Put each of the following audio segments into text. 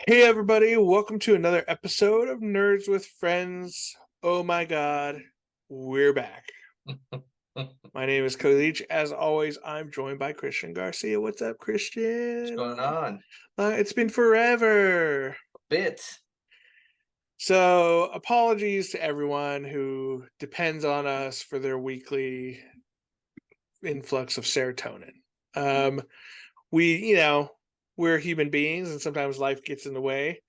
Hey everybody, welcome to another episode of Nerds with Friends. Oh my god, we're back. My name is Cody Leach. As always, I'm joined by Christian Garcia. What's up, What's going Christian? on? It's been forever. Bits. So, apologies to everyone who depends on us for their weekly influx of serotonin. Um, we're human beings and sometimes life gets in the way.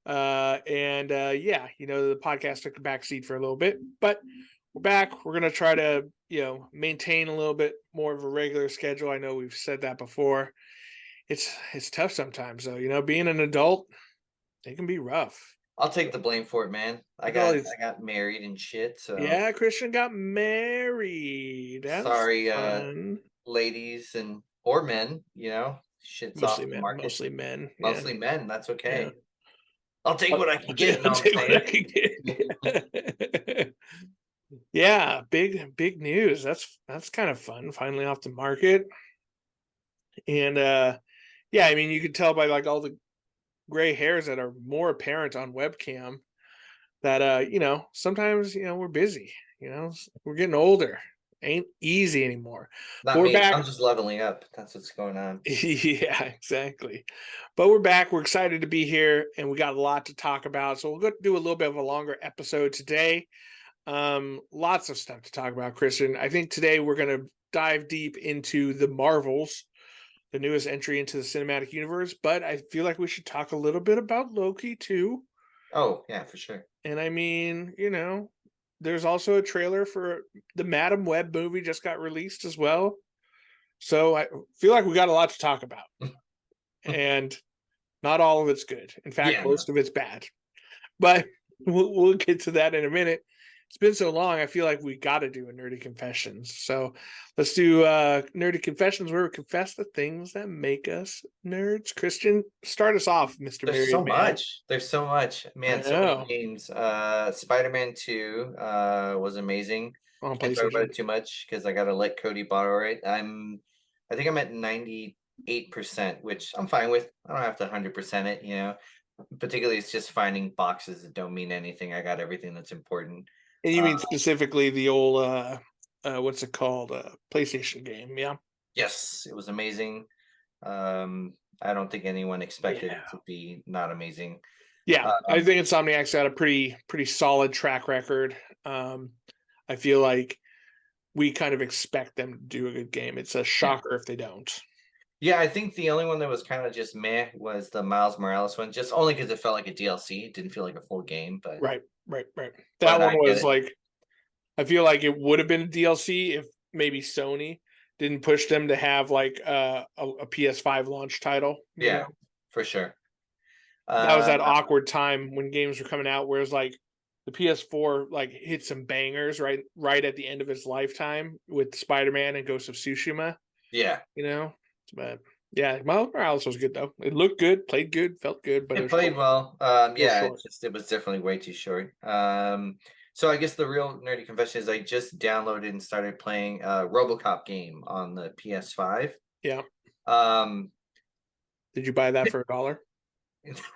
Yeah, the podcast took a backseat for a little bit, but we're back. We're gonna try to maintain a little bit more of a regular schedule. I know we've said that before. It's tough sometimes though. Being an adult, it can be rough. I'll take the blame for it, man. I With all got these, I got married and shit, so yeah, Christian got married. That's sorry, fun. ladies and or men, shit's Mostly off the men. market. Mostly men. Yeah, Mostly men, that's yeah. okay. I'll take what I can get, you I'll know what I'm take what I saying? can get. Yeah, big news. That's kind of fun. Finally off the market. And yeah, I mean you could tell by like all the gray hairs that are more apparent on webcam that sometimes we're busy, we're getting older. Ain't easy anymor. But Not we're me. back. I'm just leveling up. That's what's going on. Yeah, exactly. But we're back. We're excited to be here and we got a lot to talk about. So we'll go do a little bit of a longer episode today. Lots of stuff to talk about, Christian. I think today we're going to dive deep into the Marvels, the newest entry into the cinematic universe, but I feel like we should talk a little bit about Loki too. Oh, yeah, for sure. And I mean, there's also a trailer for the Madam Web movie just got released as well. So I feel like we got a lot to talk about. And not all of it's good. In fact, Yeah, no. most of it's bad. But we'll get to that in a minute. It's been so long, I feel like we got to do a nerdy confessions. So let's do nerdy confessions where we confess the things that make us nerds. Christian, start us off, Mr. There's Myriad so Man. much. There's so much. I Man, so many know. games. Spider-Man 2 was amazing. On Can't talk about PlayStation. it too much because I gotta let Cody borrow it. I think I'm at 98%, which I'm fine with. I don't have to 100% it. Particularly it's just finding boxes that don't mean anything. I got everything that's important. And you Uh mean specifically the old what's it called? PlayStation game, yeah. yes, it was amazing. I don't think anyone expected it Yeah. to be not amazing. Yeah. I Um think Insomniac's got a pretty solid track record. I feel like we kind of expect them to do a good game. It's a yeah. shocker if they don't. Yeah, I think the only one that was kind of just meh was the Miles Morales one, just only because it felt like a DLC. It didn't feel like a full game, but Right. That but one I get was it. like I feel like it would have been a DLC if maybe Sony didn't push them to have like a PS5 launch title. Yeah, for sure. That was Uh, that awkward time when games were coming out, where it's like the PS4 like hit some bangers right at the end of its lifetime with Spider-Man and Ghost of Tsushima. yeah, You know, but yeah, Miles Morales was good though. It looked good, played good, felt good, but it it was played short. well. Real Yeah, short. it was definitely way too short. So I guess the real nerdy confession is I just downloaded and started playing a RoboCop game on the PS5. Yeah. Um, Did you buy that for $1?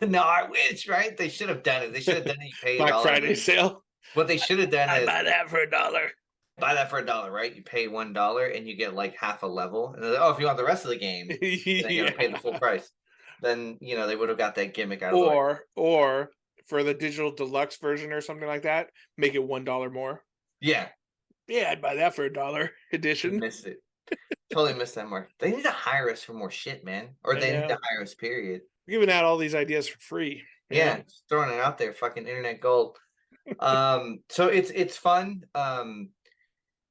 no, I wish, right? They should have done it. They should have done it. You pay a Black dollar a Friday month. sale. What they should have done I'd is buy that for $1. buy that for a dollar, right? You pay $1 and you get like half a level. And like, oh, if you want the rest of the game, then you gotta pay the full Yeah. price. Then they would have got that gimmick out of the way. Or for the digital deluxe version or something like that, make it $1 more. Yeah, Yeah, I'd buy that for $1 I edition. missed it. Totally missed that mark. They need to hire us for more shit, man. Or I they need to know. hire us, period. We're giving out all these ideas for free. Yeah, just throwing it out there, fucking internet gold. So it's fun.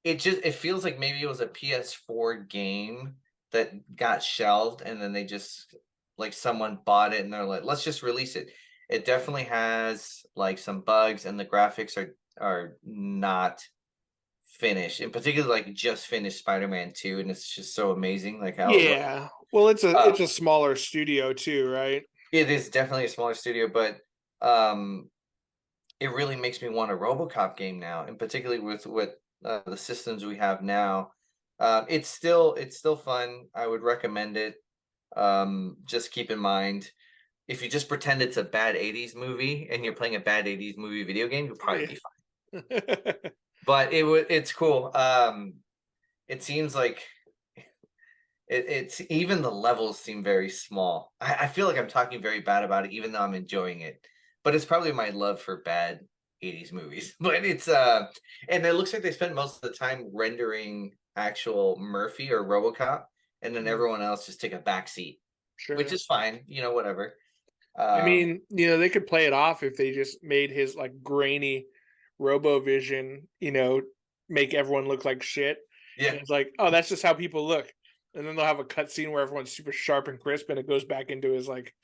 It feels like maybe it was a PS4 game that got shelved and then they just like someone bought it and they're like, let's just release it. It definitely has like some bugs and the graphics are not finished. In particular, like just finished Spider-Man 2, and it's just so amazing, like how it looks. Yeah. Well, it's a Uh, it's a smaller studio too, right? it is definitely a smaller studio, but um it really makes me want a RoboCop game now, and particularly with what the systems we have now. It's still fun. I would recommend it. Just keep in mind, if you just pretend it's a bad 80s movie and you're playing a bad 80s movie video game, you'll probably be fine. Yeah. But it's cool. It seems like it's even the levels seem very small. I feel like I'm talking very bad about it, even though I'm enjoying it. But it's probably my love for bad 80s movies. But it's and it looks like they spent most of the time rendering actual Murphy or RoboCop, and then everyone else just take a back seat, which Sure. is fine, whatever. I Um, mean, they could play it off if they just made his like grainy RoboVision, make everyone look like shit. yeah. And it's like, oh, that's just how people look. And then they'll have a cutscene where everyone's super sharp and crisp, and it goes back into his like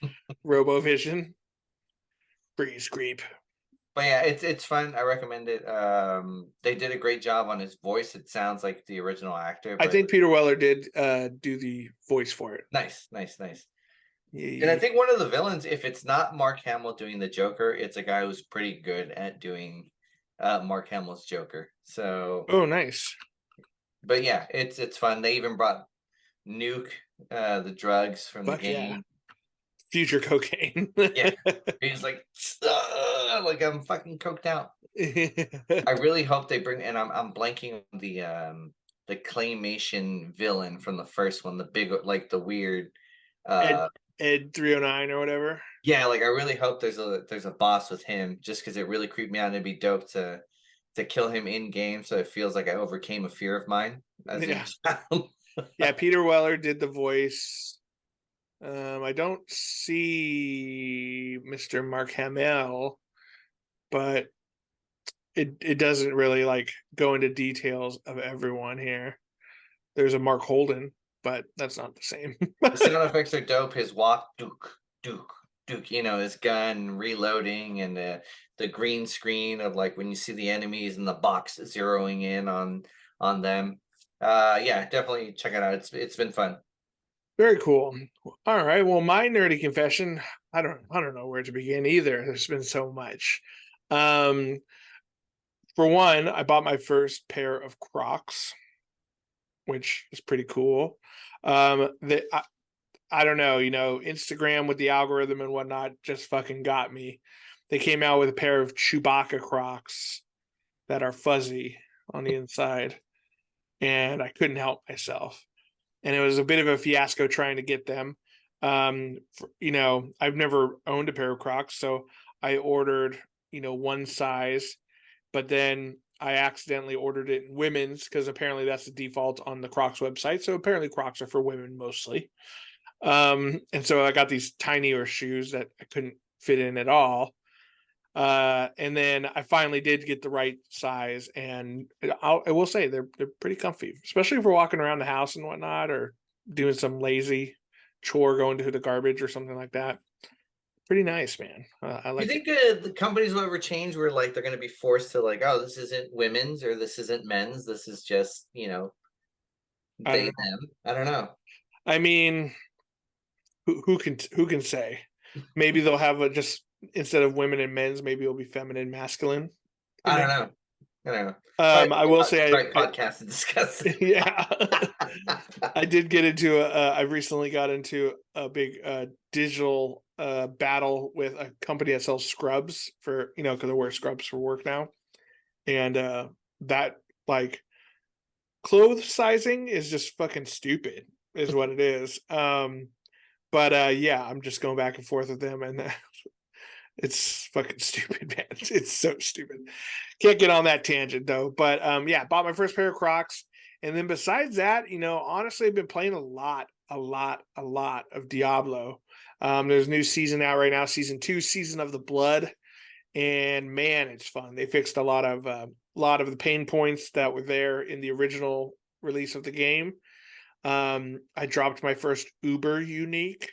RoboVision. Freeze creep. But yeah, it's fun. I recommend it. They did a great job on his voice. It sounds like the original actor, I but think Peter Weller did do the voice for it. nice, nice, nice. And I Yeah. think one of the villains, if it's not Mark Hamill doing the Joker, it's a guy who's pretty good at doing Mark Hamill's Joker. So, Oh, nice. but yeah, it's fun. They even brought Nuke, the drugs from the Fuck yeah. game. Future cocaine. Yeah, he's like I'm fucking coked out. I really hope they bring, and I'm blanking on the claymation villain from the first one, the big, like the weird Ed uh Ed 309 or whatever. yeah, like I really hope there's a boss with him, just because it really creeped me out. And it'd be dope to kill him in game, so it feels like I overcame a fear of mine as a Yeah. child. Yeah, Peter Weller did the voice. I don't see Mr. Mark Hamill, but it doesn't really like go into details of everyone here. There's a Mark Holden, but that's not the same. The sound effects are dope. His walk, Duke, Duke, Duke. His gun reloading, and the green screen of like when you see the enemies and the box zeroing in on them. Yeah, definitely check it out. It's been fun. Very cool. All right. Well, my nerdy confession, I don't know where to begin either. There's been so much. Um, for one, I bought my first pair of Crocs, which is pretty cool. I don't know, Instagram with the algorithm and whatnot just fucking got me. They came out with a pair of Chewbacca Crocs that are fuzzy on the inside, and I couldn't help myself. And it was a bit of a fiasco trying to get them. I've never owned a pair of Crocs, so I ordered, one size, but then I accidentally ordered it in women's because apparently that's the default on the Crocs website. So apparently Crocs are for women mostly. And so I got these tinier shoes that I couldn't fit in at all. And then I finally did get the right size, and I will say they're pretty comfy, especially if we're walking around the house and whatnot, or doing some lazy chore, going to the garbage or something like that. Pretty nice, man. I You like it. think the companies will ever change where like they're going to be forced to like, oh, this isn't women's or this isn't men's. This is just I they don't know. them. I don't know. I mean, who can say? Maybe they'll have a just instead of women and men's, maybe it'll be feminine, masculine. Who I don't knows? know. I don't know. Probably I will say right podcast to discuss it. yeah. I did get into I recently got into a big digital battle with a company that sells scrubs for, because I wear scrubs for work now. And that like clothes sizing is just fucking stupid, is what it is. But yeah, I'm just going back and forth with them, and it's fucking stupid, man. It's so stupid. Can't get on that tangent though. But yeah, bought my first pair of Crocs. And then besides that, honestly, I've been playing a lot of Diablo. There's a new season out right now, season 2, Season of the Blood. And man, it's fun. They fixed a lot of the pain points that were there in the original release of the game. I dropped my first Uber unique,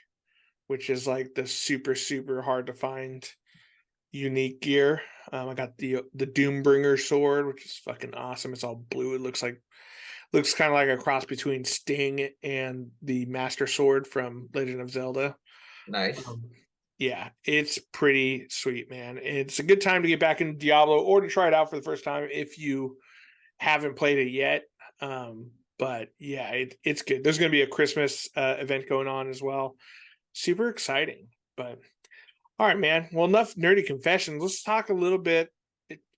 which is like the super, super hard to find unique gear. I got the Doombringer sword, which is fucking awesome. It's all blue. It looks kind of like a cross between Sting and the Master Sword from Legend of Zelda. Nice. Um, yeah, it's pretty sweet, man. It's a good time to get back into Diablo or to try it out for the first time if you haven't played it yet. But yeah, it's good. There's going to be a Christmas event going on as well. Super exciting. But All right, man. Well, enough nerdy confessions. Let's talk a little bit.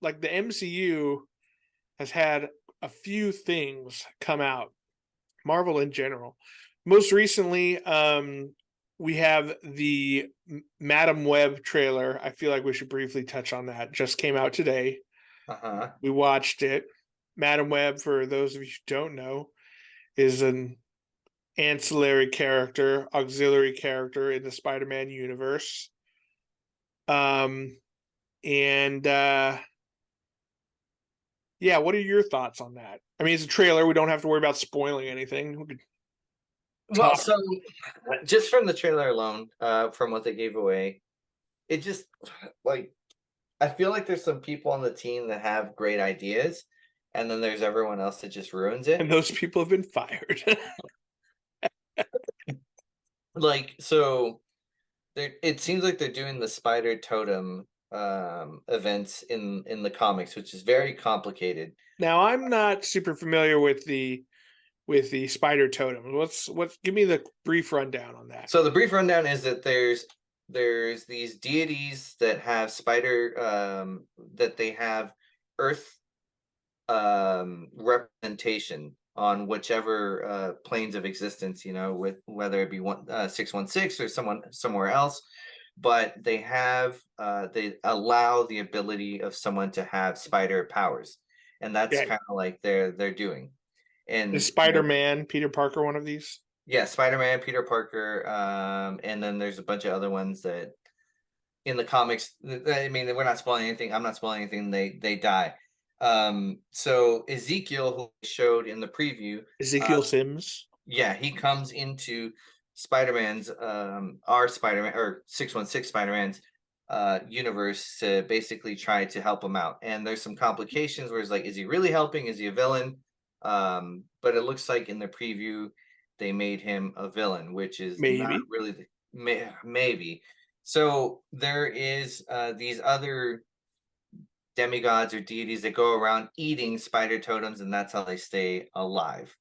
Like the MCU has had a few things come out, Marvel in general. Most recently, we have the Madam Web trailer. I feel like we should briefly touch on that. Just came out today. Uh-huh. We watched it. Madam Web, for those of you who don't know, is an ancillary character, auxiliary character in the Spider-Man universe. And yeah, what are your thoughts on that? I mean, it's a trailer. We don't have to worry about spoiling anything. We could Well, talk. so just from the trailer alone, from what they gave away, it just like I feel like there's some people on the team that have great ideas, and then there's everyone else that just ruins And it. those people have been fired. Like, so it seems like they're doing the spider totem events in the comics, which is very complicated. Now, I'm not super familiar with the spider totems. What's give me the brief rundown on that. So the brief rundown is that there's these deities that have spider that they have earth representation on whichever planes of existence, you know, with whether it be 616 or someone somewhere else, but they allow the ability of someone to have spider powers, and that's Okay. kind of like they're doing. Is And you know, Spider-Man, Peter Parker one of these? yeah, Spider-Man, Peter Parker, and then there's a bunch of other ones that in the comics, I mean, we're not spoiling anything. I'm not spoiling anything. They die. So Ezekiel, who we showed in the preview, Ezekiel Sims? yeah, he comes into Spider-Man's our Spider-Man or 616 Spider-Man's universe to basically try to help him out. And there's some complications where it's like, is he really helping? Is he a villain? But it looks like in the preview they made him a villain, which is not Maybe. really maybe. So there is these other demigods or deities that go around eating spider totems, and that's how they stay alive.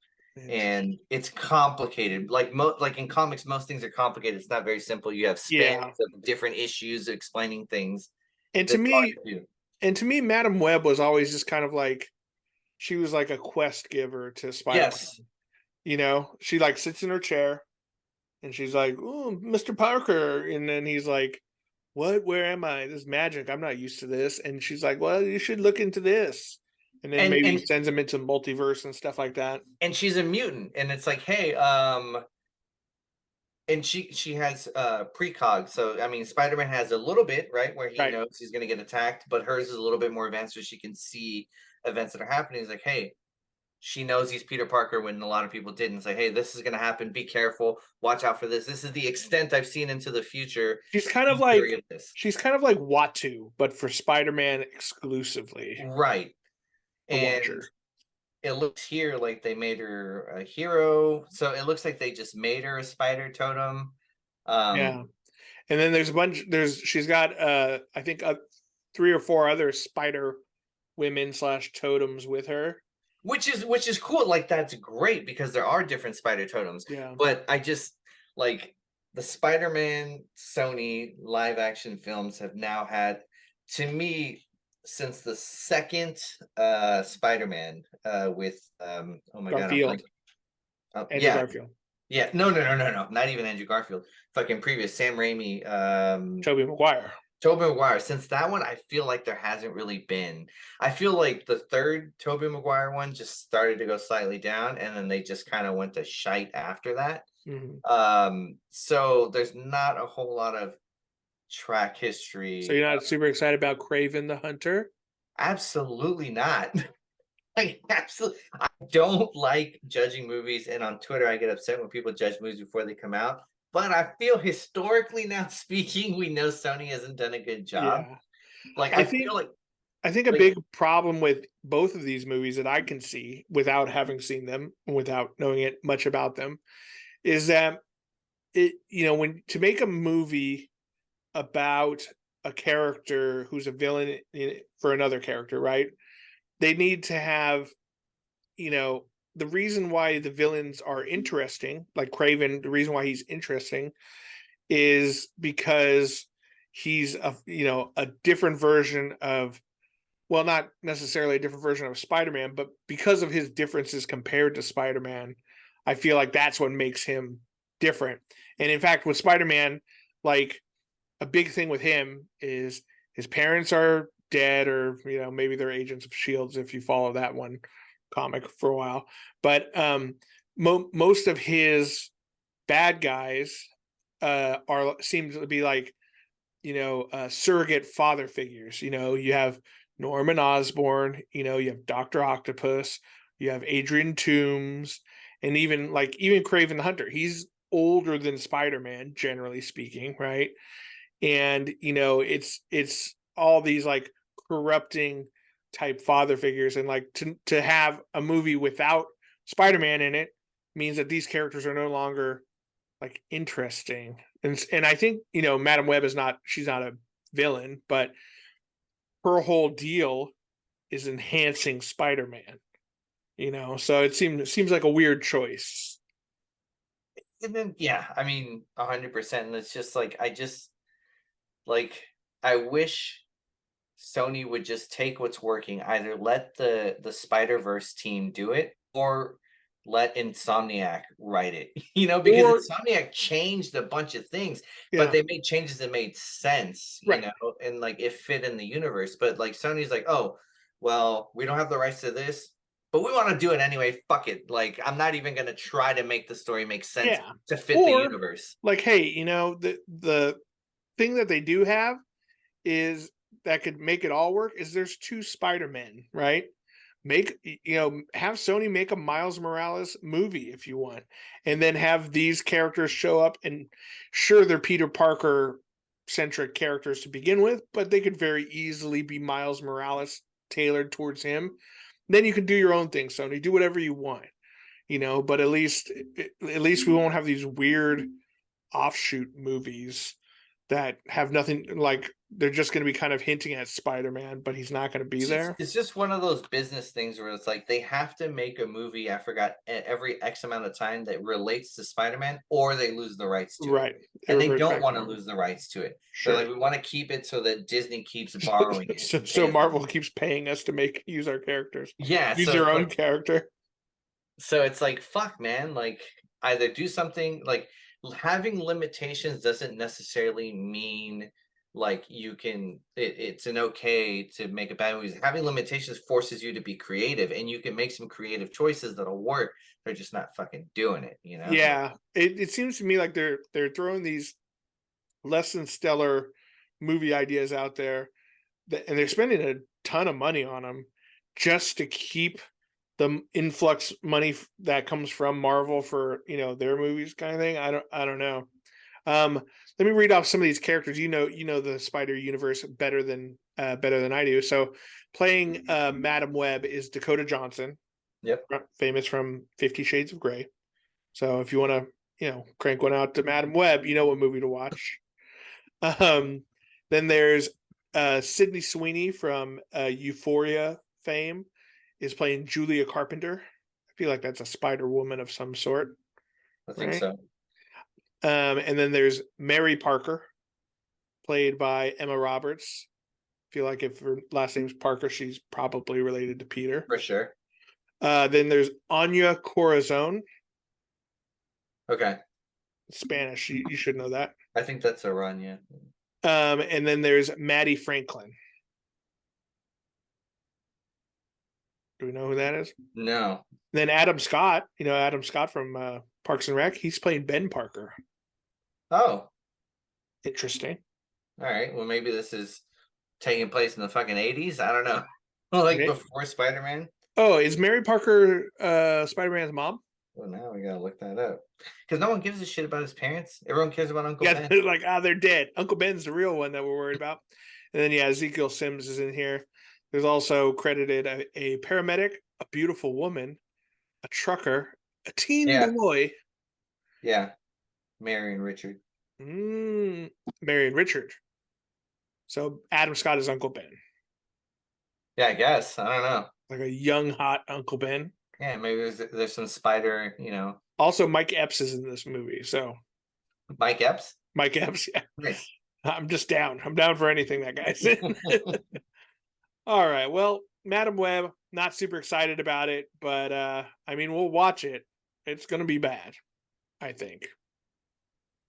And it's complicated. Like in comics, most things are complicated. It's not very simple. You have spans Yeah. of different issues explaining things. And to That's hard me, to do. Madam Web was always just kind of like she was like a quest giver to Yes, Spider-Man. You know, she like sits in her chair and she's like, "Oh, Mr. Parker," and then he's like, "What? Where am I? This is magic. I'm not used to this." And she's like, "Well, you should look into this." And then and maybe and sends him into multiverse and stuff like that. and she's a mutant, and it's like, hey, and she has precog. So I mean, Spider-Man has a little bit, right, where he Right. knows he's going to get attacked, but hers is a little bit more advanced, so she can see events that are happening. It's like, hey, she knows he's Peter Parker when a lot of people didn't. Say, hey, this is going to happen. Be careful. Watch out for this. This is the extent I've seen into the future. She's kind of Be wary like of this. Watu, but for Spider-Man exclusively. Right. The And Watcher. it looks here like they made her a hero. So it looks like they just made her a spider totem. Yeah. Um, And then there's a bunch. She's got I think 3 or 4 other Spider women slash totems with her. which is cool. Like that's great because there are different spider totems. Yeah. But I just like the Spider-Man Sony live action films have now had, to me, since the second Spider-Man with oh my god, I'm Garfield. like Andrew yeah, Garfield. yeah, no, not even Andrew Garfield, fucking previous Sam Raimi, Tobey Maguire. Tobey Maguire. Since that one, I feel like there hasn't really been. I feel like the third Tobey Maguire one just started to go slightly down, and then they just kind of went to shite after that. Mhm. So there's not a whole lot of track So history. you're not super excited about Craven the Hunter? Absolutely not. Absolutely, I don't like judging movies, and on Twitter I get upset when people judge movies before they come out. But I feel historically now speaking, we know Sony hasn't done a good job. Yeah. Like I I think feel like I think a like big problem with both of these movies that I can see without having seen them, without knowing it much about them, is that when to make a movie about a character who's a villain for another character, right? They need to have, the reason why the villains are interesting, like Craven, the reason why he's interesting is because he's a different version of, well, not necessarily a different version of Spider-Man, but because of his differences compared to Spider-Man, I feel like that's what makes him different. And in fact, with Spider-Man, like a big thing with him is his parents are dead, or maybe they're agents of shields if you follow that one comic for a while. But most of his bad guys are seem to be like surrogate father figures. You have Norman Osborn, you have Dr. Octopus, you have Adrian Toomes, and even Kraven the Hunter. He's older than Spider-Man, generally speaking, right? And it's all these like corrupting type father figures, and like to have a movie without Spider-Man in it means that these characters are no longer like interesting. And I think Madam Web she's not a villain, but her whole deal is enhancing Spider-Man. So it seems like a weird choice. And then yeah, I mean 100%. And it's just like like I wish Sony would just take what's working, either let the Spider-Verse team do it or let Insomniac write it. Because Or Insomniac changed a bunch of things, but yeah, they made changes that made sense, right. and like it fit in the universe. But like Sony's like, oh, well, we don't have the rights to this, but we want to do it anyway. Fuck it. Like, I'm not even gonna try to make the story make sense Yeah. to fit the Or universe. like, hey, the thing that they do have is that could make it all work is there's two Spider-Men, right? Have Sony make a Miles Morales movie if you want, and then have these characters show up. And sure, they're Peter Parker centric characters to begin with, but they could very easily be Miles Morales tailored towards him. Then you can do your own thing, Sony. Do whatever you want, but at least we won't have these weird offshoot movies that have nothing, like they're just going to be kind of hinting at Spider-Man, but he's not going to be there. It's just one of those business things where it's like they have to make a movie, I forgot, every X amount of time that relates to Spider-Man, or they lose the rights to it. Right. It And they reverts don't back to want to Marvel. lose the rights to it. They're Sure. like, we want to keep it so that Disney keeps borrowing it so, and so pay us money. Marvel keeps paying us to use our characters. Yeah, Use so their it's own like character. fuck, man, like either do something like having limitations doesn't necessarily mean like you can it's an okay to make a bad movie. Having limitations forces you to be creative, and you can make some creative choices that'll work. They're just not fucking doing it. Yeah. It seems to me like they're throwing these less than stellar movie ideas out there, and they're spending a ton of money on them just to keep the influx money that comes from Marvel for their movies, kind of thing. I don't know. Let me read off some of these characters. The Spider Universe better than I do. So, playing Madam Web is Dakota Johnson. Yep. Famous from 50 Shades of Grey. So if you want to crank one out to Madam Web, you know what movie to watch. Um, then there's Sydney Sweeney from Euphoria fame is playing Julia Carpenter. I feel like that's a Spider Woman of some sort. I think Right. so. And then there's Mary Parker, played by Emma Roberts. I feel like if her last name's Parker, she's probably related to Peter. For sure. Then there's Anya Corazon. Okay. Spanish. You should know that. I think that's a run, yeah. And then there's Maddie Franklin. Do we know who that is? No. Then Adam Scott, Adam Scott from Parks and Rec, he's playing Ben Parker. Oh. Interesting. All right. Well, maybe this is taking place in the fucking 80s. I don't know. Like before Spider-Man. Oh, is Mary Parker Spider-Man's mom? Well, now we gotta look that up. Because no one gives a shit about his parents. Everyone cares about Uncle Ben. Yeah, like, they're dead. Uncle Ben's the real one that we're worried about. And then, Ezekiel Sims is in here. There's also credited a paramedic, a beautiful woman, a trucker, a teen boy. Yeah. Mary and Richard. Mary and Richard. So Adam Scott is Uncle Ben. Yeah, I guess. I don't know. Like a young, hot Uncle Ben. Yeah, maybe there's some spider, Also, Mike Epps is in this movie. So Mike Epps? Mike Epps, yeah. Nice. I'm just down. I'm down for anything that guy's in. All right. Well, Madam Web, not super excited about it, but I mean, we'll watch it. It's going to be bad, I think.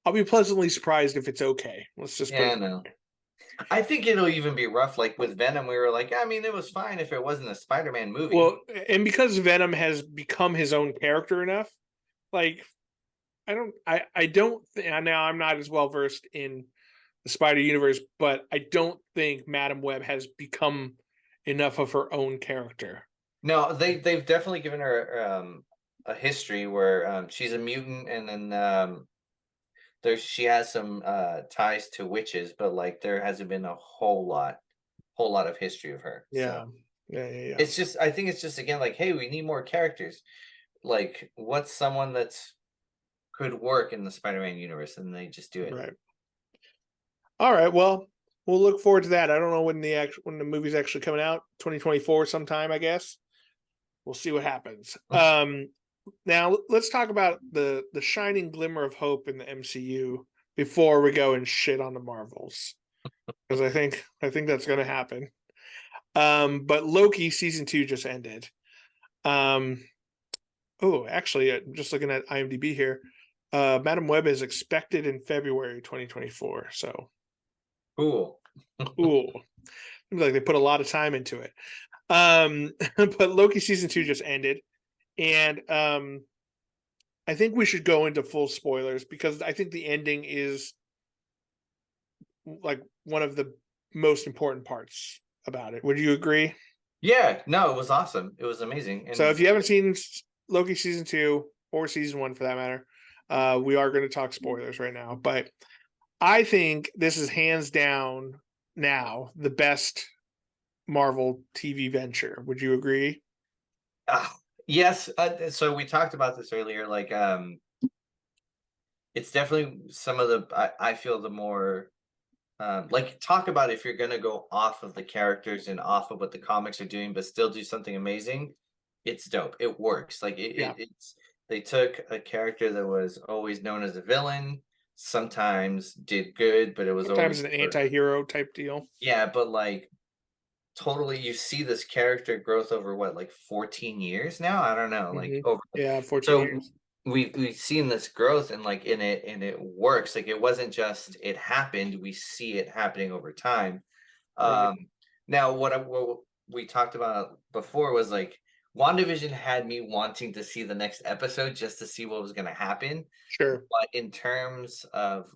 I'll be pleasantly surprised if it's okay. Let's just put Yeah, it. no. I think it'll even be rough. Like with Venom, we were like, I mean, it was fine if it wasn't a Spider-Man movie. Well, and because Venom has become his own character enough, like I don't now I'm not as well versed in the Spider Universe, but I don't think Madam Web has become enough of her own character. No, they've definitely given her a history where she's a mutant, and then she has some ties to witches, but like there hasn't been a whole lot of history of her. So Yeah. Yeah. it's just, I think it's just again like, hey, we need more characters. Like, what's someone that's could work in the Spider-Man universe, and they just do it. Right. All right. Well, we'll look forward to that. I don't know when the movie's actually coming out. 2024 sometime, I guess. We'll see what happens. Now let's talk about the shining glimmer of hope in the MCU before we go and shit on the Marvels, because I think that's going to happen. But Loki season 2 just ended. Um, oh, actually, I'm just looking at IMDb here. Madam Web is expected in February 2024. So Cool. cool. Seems like they put a lot of time into it. But Loki season 2 just ended, and I think we should go into full spoilers because I think the ending is like one of the most important parts about it. Would you agree? Yeah, no, it was awesome. It was amazing. So And if you haven't seen Loki season 2 or season 1 for that matter, we are going to talk spoilers right now. But I think this is hands down now the best Marvel TV venture. Would you agree? ah, yes, so we talked about this earlier. Like, it's definitely some of the I feel the more like, talk about if you're gonna go off of the characters and off of what the comics are doing, but still do something amazing. It's dope. It works. Like Yeah. it's they took a character that was always known as a villain, sometimes did good, but it was Sometimes always an for, anti-hero type deal. yeah, but like totally you see this character growth over what, like 14 years now? I don't know, like over, Yeah, 14 so years. we've seen this growth, and like in it, and it works. Like it wasn't just it happened, we see it happening over time. Right. um Now what we talked about before was like WandaVision had me wanting to see the next episode just to see what was going to happen. Sure. But in terms of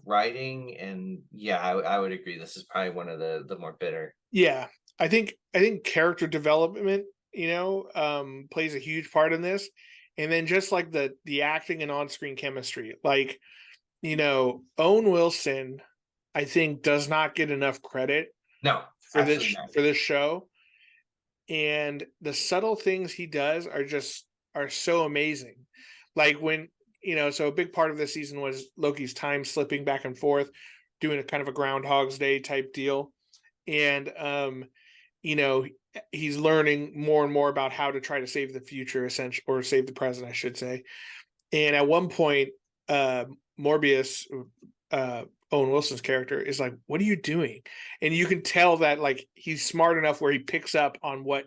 writing, and yeah, I would agree this is probably one of the more bitter. Yeah. I think character development, plays a huge part in this. And then just like the acting and on-screen chemistry. Like, Owen Wilson, I think does not get enough credit No, for this absolutely not. for this show. And the subtle things he does are so amazing. Like when, so a big part of this season was Loki's time slipping back and forth, doing a kind of a Groundhog's Day type deal. And you know, he's learning more and more about how to try to save the future, essentially, or save the present, I should say. And at one point, Morbius, Owen Wilson's character, is like, "What are you doing?" And you can tell that like he's smart enough where he picks up on what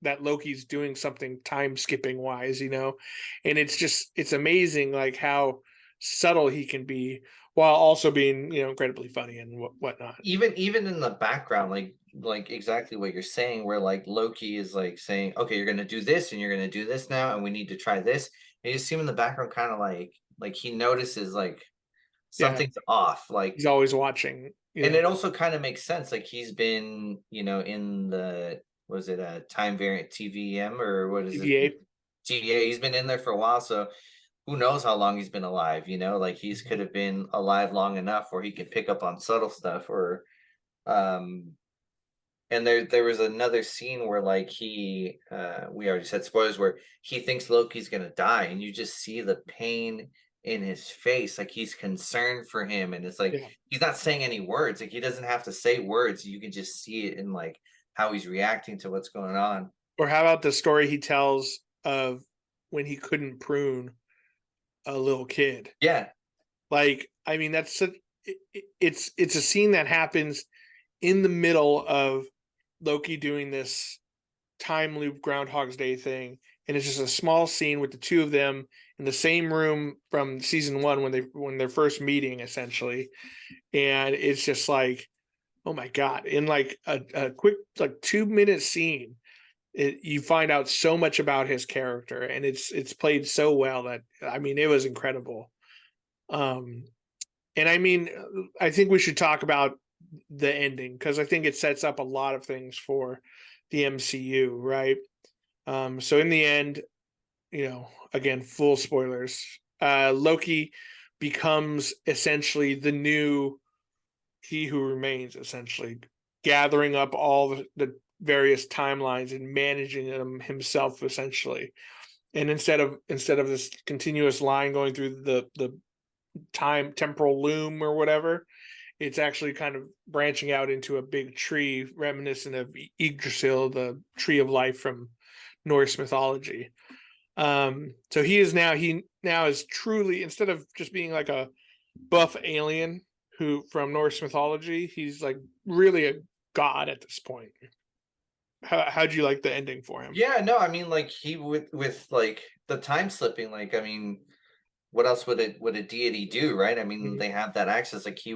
that Loki's doing something time skipping wise. And it's amazing like how subtle he can be while also being incredibly funny and whatnot. Even in the background, like exactly what you're saying, where like Loki is like saying, okay, you're gonna do this and you're gonna do this now, and we need to try this. And you see him in the background kind of like he notices like Yeah, something's off. Like, he's always watching. and it also kind of makes sense. Like he's been, in the, was it a time variant TVM, or what is it? TVA. TVA. He's been in there for a while, so who knows how long he's been alive, like he's could have been alive long enough where he can pick up on subtle stuff. Or um and there was another scene where like he we already said spoilers, where he thinks Loki's gonna die, and you just see the pain in his face, like he's concerned for him. And it's like Yeah. he's not saying any words, like he doesn't have to say words, you can just see it in like how he's reacting to what's going on. Or how about the story he tells of when he couldn't prune a little kid? Yeah. Like, I mean, that's such, it's a scene that happens in the middle of Loki doing this time loop Groundhog's Day thing, and it's just a small scene with the two of them in the same room from season one when they're first meeting essentially, and it's just like, oh my god! In like a quick like 2 minute scene, you find out so much about his character, and it's played so well that I mean it was incredible. Um, and I mean, I think we should talk about the ending because I think it sets up a lot of things for the MCU, right? So in the end, again, full spoilers. Loki becomes essentially the new He Who Remains, essentially gathering up all the various timelines and managing them himself, essentially. And instead of this continuous line going through the time temporal loom or whatever, it's actually kind of branching out into a big tree reminiscent of Yggdrasil, the tree of life from Norse mythology. So he now is truly, instead of just being like a buff alien who from Norse mythology, he's like really a god at this point. How'd you like the ending for him? Yeah, no, I mean, like he with like the time slipping, like I mean, what else would a deity do, right? I mean, Mhm. they have that access. Like he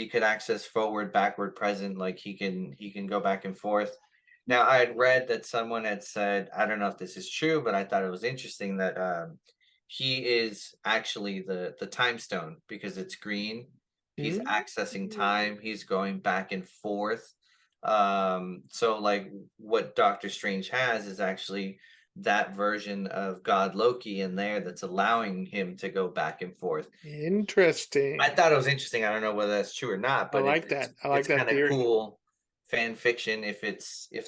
could access forward, backward, present. Like he can go back and forth. Now, I had read that someone had said, I don't know if this is true, but I thought it was interesting that he is actually the time stone because it's green. He's Mhm. accessing time. He's going back and forth. So like what Doctor Strange has is actually that version of God Loki in there that's allowing him to go back and forth. I Interesting. thought it was interesting. I don't know whether that's true or not, I but like that. I like it's that kind of theory. cool fan fiction if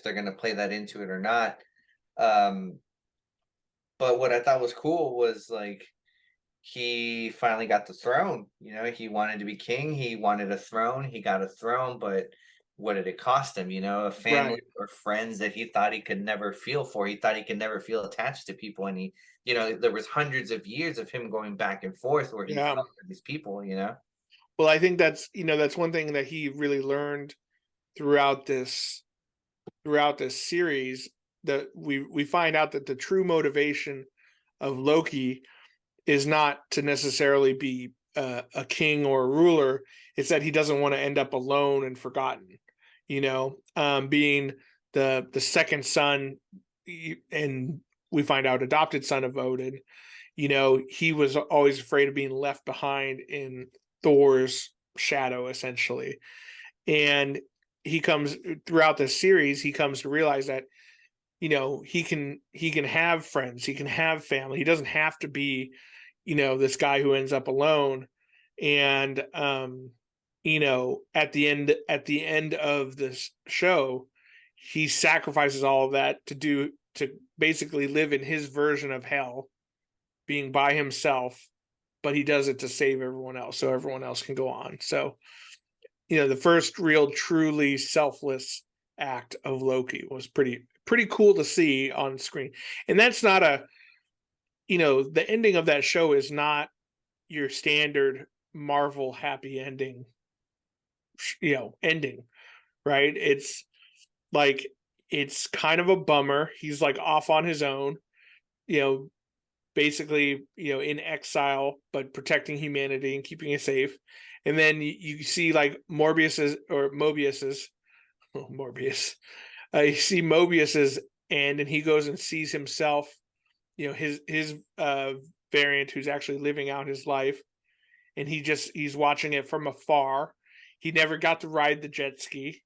they're gonna play that into it or not. Um, but what I thought was cool was like he finally got the throne. You know, he wanted to be king. He wanted a throne. He got a throne, but what did it cost him? You know, a family Right. or friends that he thought he could never feel for. He thought he could never feel attached to people, and there was hundreds of years of him going back and forth where he Yeah. felt for these people. You know. Well, I think that's one thing that he really learned throughout this series, that we find out that the true motivation of Loki is not to necessarily be a king or a ruler. It's that he doesn't want to end up alone and forgotten. Being the second son, and we find out adopted son of Odin. He was always afraid of being left behind in Thor's shadow, essentially. And he comes throughout this series, he comes to realize that he can have friends, he can have family, he doesn't have to be this guy who ends up alone. And at the end of this show, he sacrifices all of that to basically live in his version of hell, being by himself, but he does it to save everyone else so everyone else can go on. So the first real truly selfless act of Loki was pretty cool to see on screen. And that's not the ending of that show is not your standard Marvel happy ending, right? It's like it's kind of a bummer. He's like off on his own, you know, basically, in exile, but protecting humanity and keeping it safe. And then you see like Mobius's Morbius. You see Mobius's end, and he goes and sees himself, his variant who's actually living out his life, and he's watching it from afar. He never got to ride the jet ski.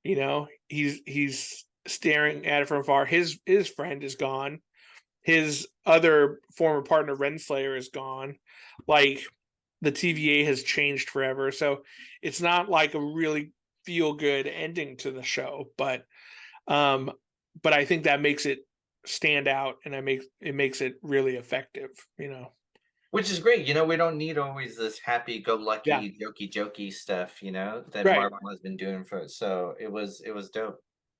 He's staring at it from afar. His friend is gone. His other former partner, Renslayer, is gone. Like the TVA has changed forever. So it's not like a really feel good ending to the show, um, but I think that makes it stand out, and it makes it really effective. Which is great. We don't need always this Yeah, happy-go-lucky, jokey stuff, that right. Marvel has been doing for it. So it was dope.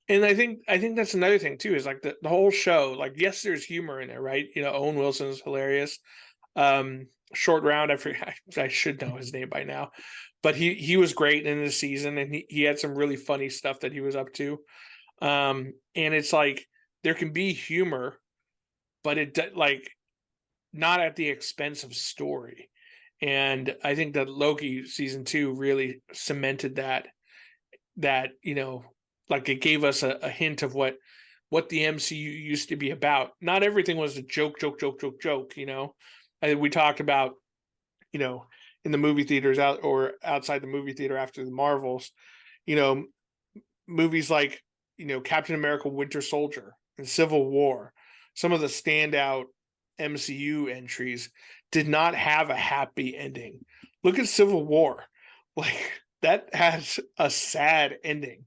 And I think that's another thing too, is like the whole show. Like, yes, there's humor in it, right? Owen Wilson's hilarious. short round. I should know his name by now, but he was great in this season, and he had some really funny stuff that he was up to. And it's like there can be humor, but like not at the expense of story. And I think that Loki season 2 really cemented that like it gave us a hint of what the MCU used to be about. Not everything was a joke. We talked about, in the movie theaters outside the movie theater after the Marvels, you know, movies like, Captain America Winter Soldier and Civil War, some of the standout MCU entries did not have a happy ending. Look at Civil War. Like that has a sad ending.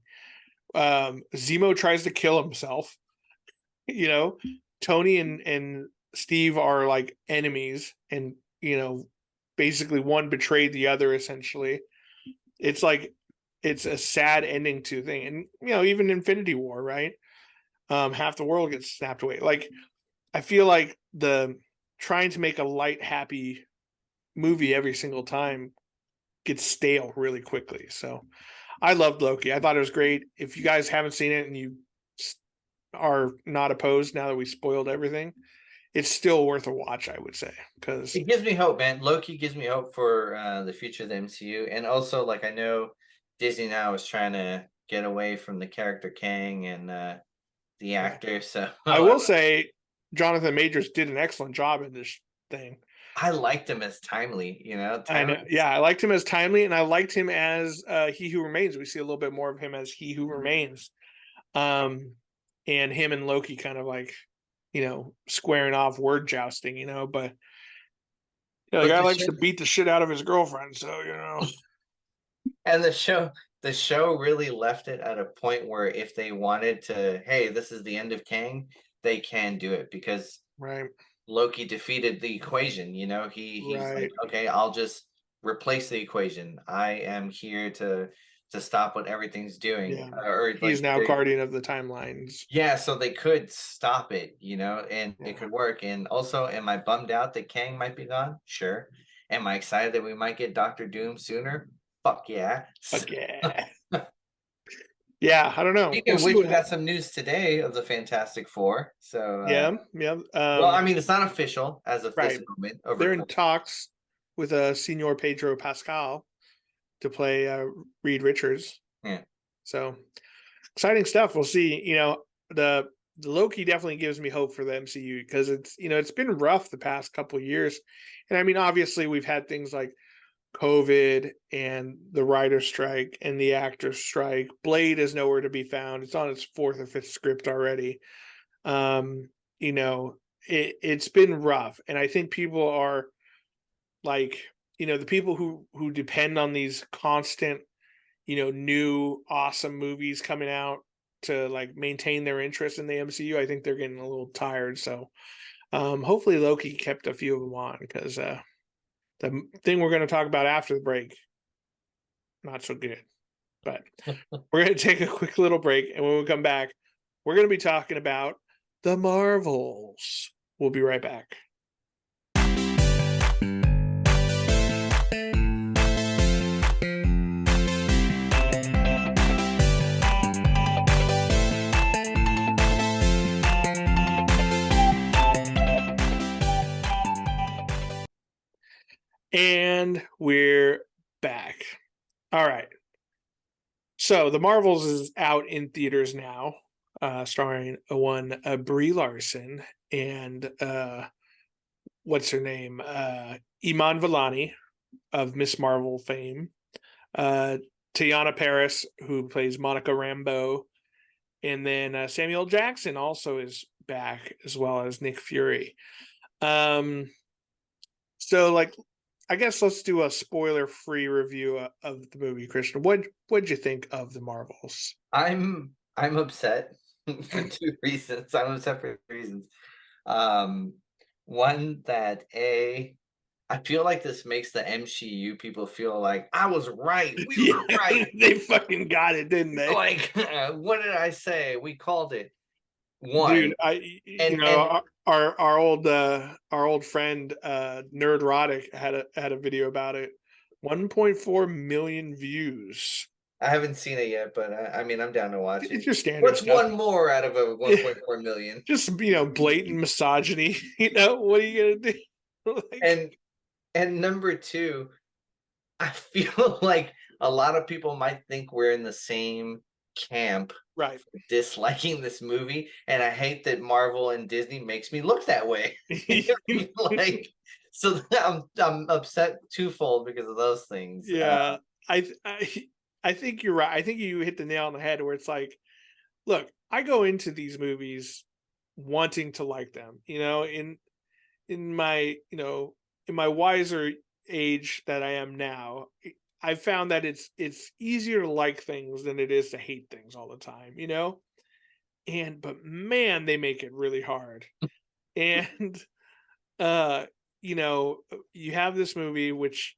Zemo tries to kill himself. Tony and Steve are like enemies, and basically one betrayed the other essentially. It's like it's a sad ending to thing. And even Infinity War, right? Half the world gets snapped away. Like I feel like the trying to make a light, happy movie every single time gets stale really quickly. So I loved Loki. I thought it was great. If you guys haven't seen it and you are not opposed now that we spoiled everything, it's still worth a watch, I would say, because It gives me hope, man. Loki gives me hope for the future of the MCU, and also like I know Disney now is trying to get away from the character Kang and the actor. So I will say Jonathan Majors did an excellent job in this thing. I liked him as Timely. I know. Yeah, I liked him as Timely, and I liked him as He Who Remains. We see a little bit more of him as He Who Remains. And him and Loki kind of like, squaring off, word jousting, but the guy likes to beat the shit out of his girlfriend, so And the show really left it at a point where if they wanted to, hey, this is the end of Kang, they can do it because right. Loki defeated the equation. He's Right. like, okay, I'll just replace the equation. I am here to stop what everything's doing. Yeah. Or He's now guardian of the timelines. Yeah, so they could stop it, and Yeah. it could work. And also, am I bummed out that Kang might be gone? Sure. Am I excited that we might get Doctor Doom sooner? Fuck yeah. Fuck yeah. Yeah, I don't know. Speaking of which, we got some news today of the Fantastic Four. So yeah. Well, I mean, it's not official as of this right. moment. They're in talks with Senor Pedro Pascal to play Reed Richards. Yeah. So exciting stuff. We'll see. The Loki definitely gives me hope for the MCU because it's been rough the past couple of years. And I mean, obviously we've had things like COVID and the writer's strike and the actor's strike. Blade is nowhere to be found. It's on its 4th or 5th script already. It's been rough. And I think people are like, the people who depend on these constant, new awesome movies coming out to like maintain their interest in the MCU, I think they're getting a little tired. So hopefully Loki kept a few of them on because the thing we're going to talk about after the break, not so good. But we're going to take a quick little break, and when we come back, we're going to be talking about the Marvels. We'll be right back. And we're back. All right. So the Marvels is out in theaters now, starring one Brie Larson and what's her name? Iman Vellani of Miss Marvel fame. Teyana Paris, who plays Monica Rambeau. And then Samuel Jackson also is back, as well as Nick Fury. So like, I guess let's do a spoiler-free review of the movie. Christian, what'd you think of the Marvels? I'm upset for 2 reasons. I'm upset for 2 reasons. One that I feel like this makes the MCU people feel like I was right. We were right. They fucking got it, didn't they? Like, what did I say? We called it. One, Dude, our old friend Nerdrotic had a video about it. 1.4 million views. I haven't seen it yet, but I mean, I'm down to watch It's it. your standard What's stuff. one more out of a 1.4 million? Just blatant misogyny. What are you gonna do? Like, And number two, I feel like a lot of people might think we're in the same camp right. disliking this movie, and I hate that Marvel and Disney makes me look that way. Like, so I'm upset twofold because of those things. Yeah, I think you're right. I think you hit the nail on the head where it's like, look, I go into these movies wanting to like them. In my in my wiser age that I am now, I found that it's easier to like things than it is to hate things all the time. But man, they make it really hard. And uh, you know, you have this movie which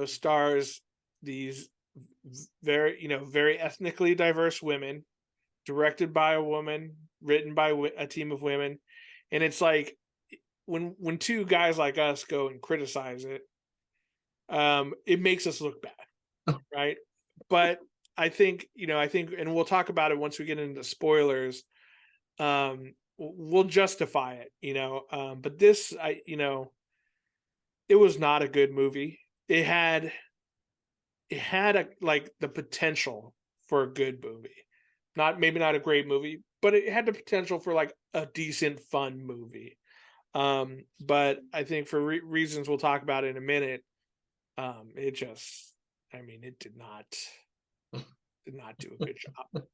stars these very ethnically diverse women, directed by a woman, written by a team of women, and it's like when two guys like us go and criticize it, it makes us look bad, right? But I think, and we'll talk about it once we get into spoilers. We'll justify it, but this, it was not a good movie. It had the potential for a good movie. Maybe not a great movie, but it had the potential for like a decent fun movie. But I think for reasons we'll talk about in a minute, it just, it did not do a good job.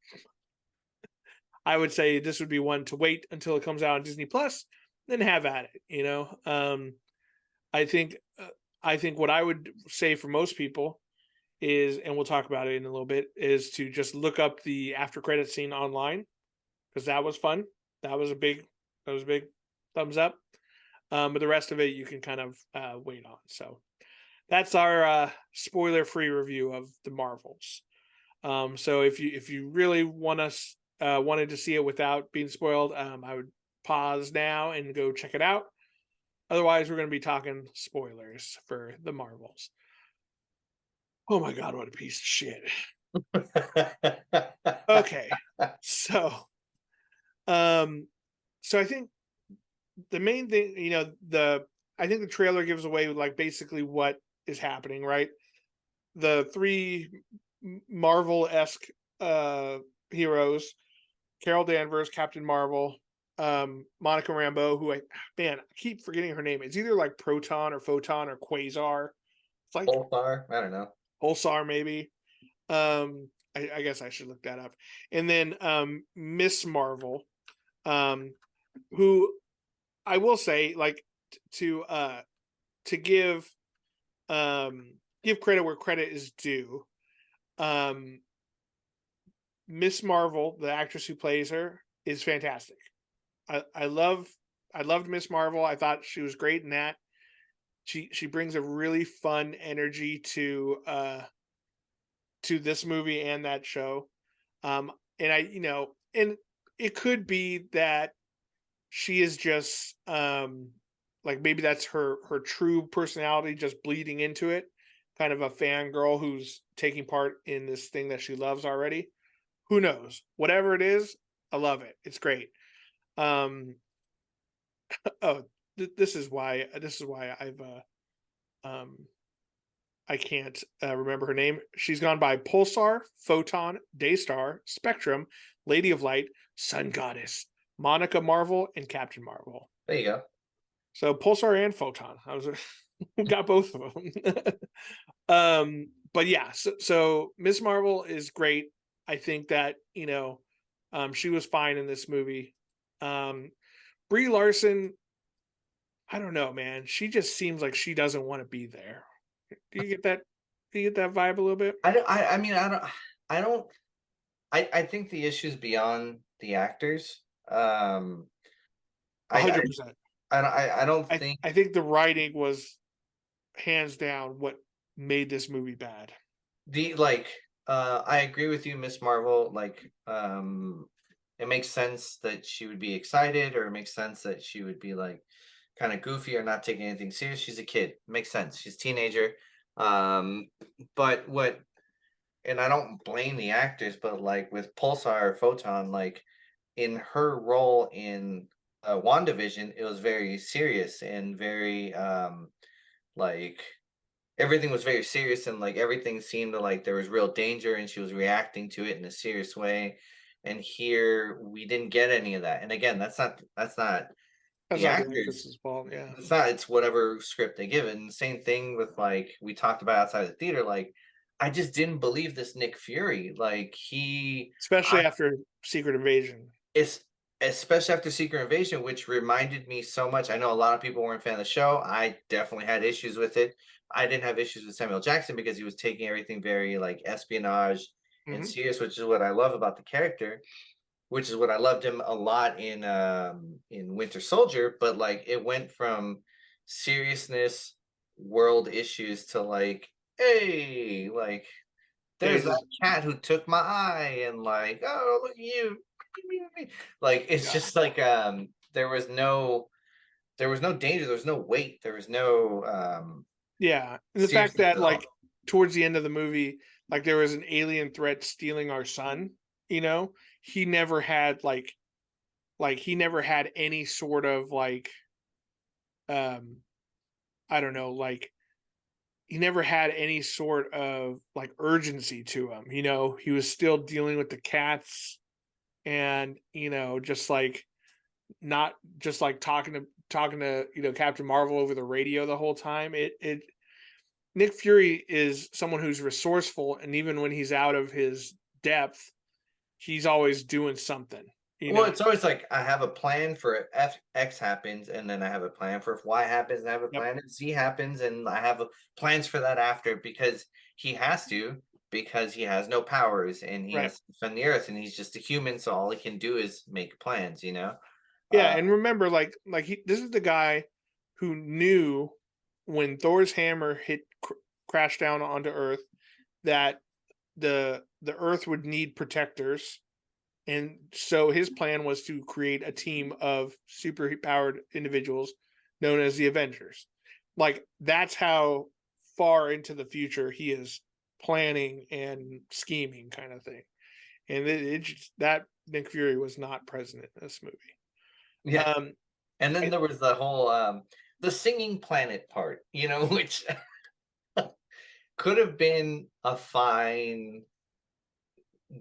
I would say this would be one to wait until it comes out on Disney Plus, then have at it. I think I think what I would say for most people is, and we'll talk about it in a little bit, is to just look up the after credit scene online, because that was fun. That was a big thumbs up. But the rest of it you can kind of wait on. So that's our spoiler free review of the Marvels. So if you really wanted to see it without being spoiled, I would pause now and go check it out. Otherwise, we're going to be talking spoilers for the Marvels. Oh my god, what a piece of shit. Okay. So so I think the main thing, I think the trailer gives away like basically what is happening, right? The three Marvel-esque heroes, Carol Danvers, Captain Marvel, Monica Rambeau, who I keep forgetting her name. It's either like Proton or Photon or Quasar. It's like Pulsar, I don't know. Pulsar, maybe. I guess I should look that up. And then Miss Marvel, who I will say, like, to give credit where credit is due. Miss Marvel, the actress who plays her, is fantastic. I loved Miss Marvel. I thought she was great in that. She brings a really fun energy to this movie and that show. And and it could be that she is just like, maybe that's her true personality just bleeding into it, kind of a fangirl who's taking part in this thing that she loves already. Who knows? Whatever it is, I love it. It's great. Um oh, this is why I can't remember her name. She's gone by Pulsar, Photon, Daystar, Spectrum, Lady of Light, Sun Goddess, Monica Marvel, and Captain Marvel. There you go. So Pulsar and Photon. I was got both of them. But yeah, so Miss Marvel is great. I think that she was fine in this movie. Brie Larson, I don't know, man. She just seems like she doesn't want to be there. Do you get that? Do you get that vibe a little bit? I don't. I mean, I don't. I think the issue is beyond the actors. I 100%. I don't I think I think the writing was hands down what made this movie bad. I agree with you, Miss Marvel. it makes sense that she would be excited, or it makes sense that she would be like kind of goofy or not taking anything serious. She's a kid. Makes sense. She's a teenager. Um, but what, and I don't blame the actors, but like with Pulsar or Photon, like in her role in WandaVision, it was very serious and very like everything was very serious, and like everything seemed to like there was real danger and she was reacting to it in a serious way. And here we didn't get any of that. And again, that's not That's the not the actors. actress's fault. Yeah. It's not, it's whatever script they give it. And the same thing with like we talked about outside the theater, like I just didn't believe this Nick Fury. Like Especially after Secret Invasion. it's especially after Secret Invasion, which reminded me so much. I know a lot of people weren't a fan of the show. I definitely had issues with it. I didn't have issues with Samuel Jackson because he was taking everything very like espionage and Hmm. serious, which is what I love about the character, which is what I loved him a lot in Winter Soldier. But like it went from seriousness, world issues to like, hey, like Yeah, there's that cat who took my eye, and like, oh, look at you. Like it's yeah, just like there was no danger, there was no weight, there was no yeah. And the fact seriousness that at all. like towards the end of the movie, like there was an alien threat stealing our son. You know, he never had he never had any sort of um I don't know, like he never had any sort of like urgency to him. You know, he was still dealing with the cats and, just like not just like talking to, Captain Marvel over the radio the whole time. It Nick Fury is someone who's resourceful, and even when he's out of his depth, he's always doing something, you Well, know? it's always like I have a plan for if X happens, and then I have a plan for if Y happens, and I have a Yep. plan if Z happens, and I have plans for that after, because he has to, because he has no powers and he Right. has to defend the earth, and he's just a human, so all he can do is make plans, Yeah, Uh, and remember, this is the guy who knew when Thor's hammer crashed down onto Earth that the Earth would need protectors, and so his plan was to create a team of super powered individuals known as the Avengers. Like that's how far into the future he is planning and scheming, kind of thing. And it just, that Nick Fury was not present in this movie. yeah. Um, And then and there was the whole the singing planet part, which could have been a fine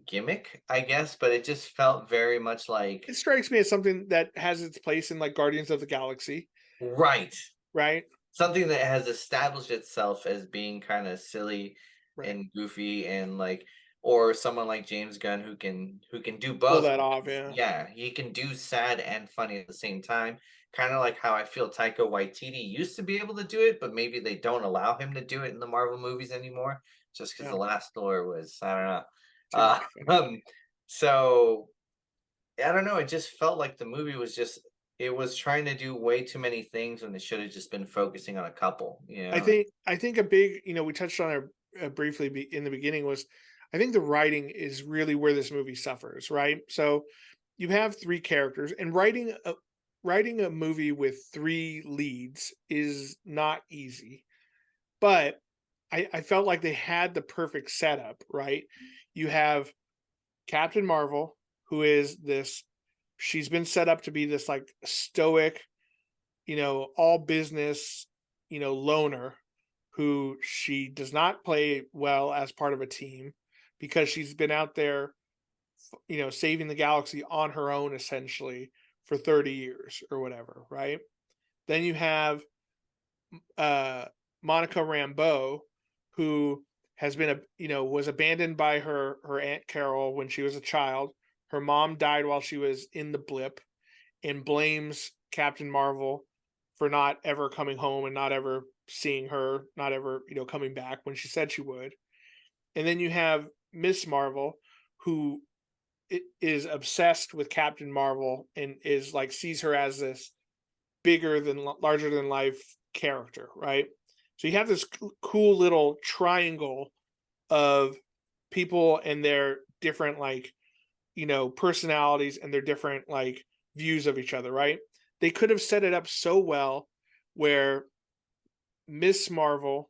gimmick, I guess, but it just felt very much like it strikes me as something that has its place in like Guardians of the Galaxy, right. right? Something that has established itself as being kind of silly Right. and goofy, and like, or someone like James Gunn who can do Pull both. that off, yeah. Yeah, he can do sad and funny at the same time. Kind of like how I feel Taika Waititi used to be able to do it, but maybe they don't allow him to do it in the Marvel movies anymore, just because Yeah. the last Thor was, I don't know. Too Uh, funny. so I don't know. It just felt like the movie was just, it was trying to do way too many things when it should have just been focusing on a couple. I think a big, we touched on it briefly in the beginning, was I think the writing is really where this movie suffers, right? So you have three characters, and writing a movie with three leads is not easy. But I felt like they had the perfect setup, right? You have Captain Marvel, who is this, she's been set up to be this like stoic, all business, loner, who she does not play well as part of a team because she's been out there, saving the galaxy on her own essentially for 30 years or whatever, right? Then you have uh Monica Rambeau, who has been was abandoned by her aunt Carol when she was a child. Her mom died while she was in the blip, and blames Captain Marvel for not ever coming home and not ever seeing her, not ever, coming back when she said she would. And then you have Miss Marvel, who is obsessed with Captain Marvel and is like sees her as this larger than life character, right? So you have this cool little triangle of people and their different, like, personalities and their different like views of each other, right? They could have set it up so well where Miss Marvel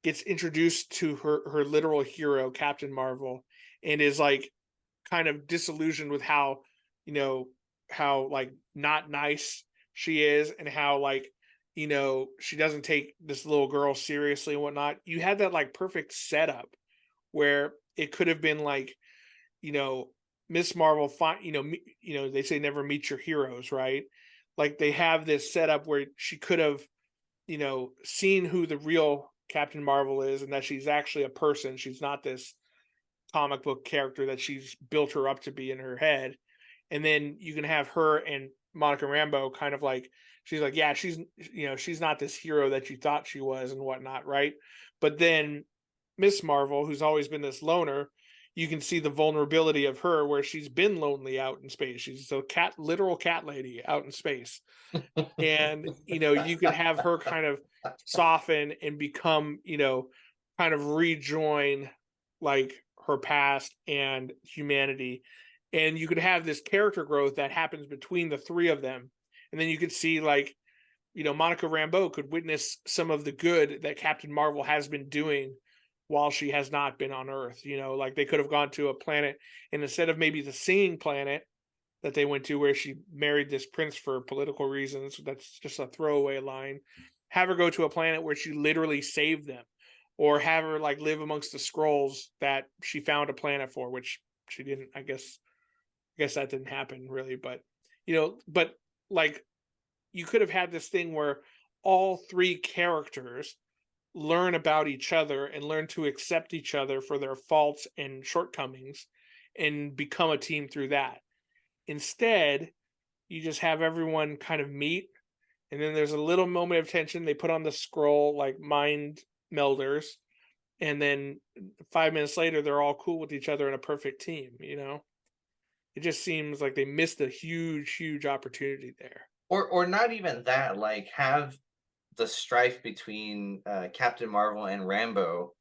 gets introduced to her literal hero, Captain Marvel, and is like kind of disillusioned with how, you know, how like not nice she is and how like, she doesn't take this little girl seriously and whatnot. You had that like perfect setup where it could have been like, you know, Miss Marvel find, they say never meet your heroes, right? Like they have this setup where she could have, seen who the real Captain Marvel is and that she's actually a person. She's not this comic book character that she's built her up to be in her head. And then you can have her and Monica Rambeau kind of like, she's like, yeah, she's not this hero that you thought she was and whatnot, right? But then Miss Marvel, who's always been this loner, you can see the vulnerability of her where she's been lonely out in space. She's a literal cat lady out in space. And, you could have her kind of soften and become, kind of rejoin like her past and humanity. And you could have this character growth that happens between the three of them. And then you could see like, Monica Rambeau could witness some of the good that Captain Marvel has been doing while she has not been on Earth. Like they could have gone to a planet, and instead of maybe the singing planet that they went to where she married this prince for political reasons, that's just a throwaway line, have her go to a planet where she literally saved them, or have her like live amongst the scrolls that she found a planet for, which she didn't. I guess that didn't happen really, but like you could have had this thing where all three characters learn about each other and learn to accept each other for their faults and shortcomings and become a team through that. Instead, you just have everyone kind of meet, and then there's a little moment of tension. They put on the scroll like mind melders, and then 5 minutes later, they're all cool with each other in a perfect team. It just seems like they missed a huge, huge opportunity there. Or not even that, like have the strife between Captain Marvel and Rambo,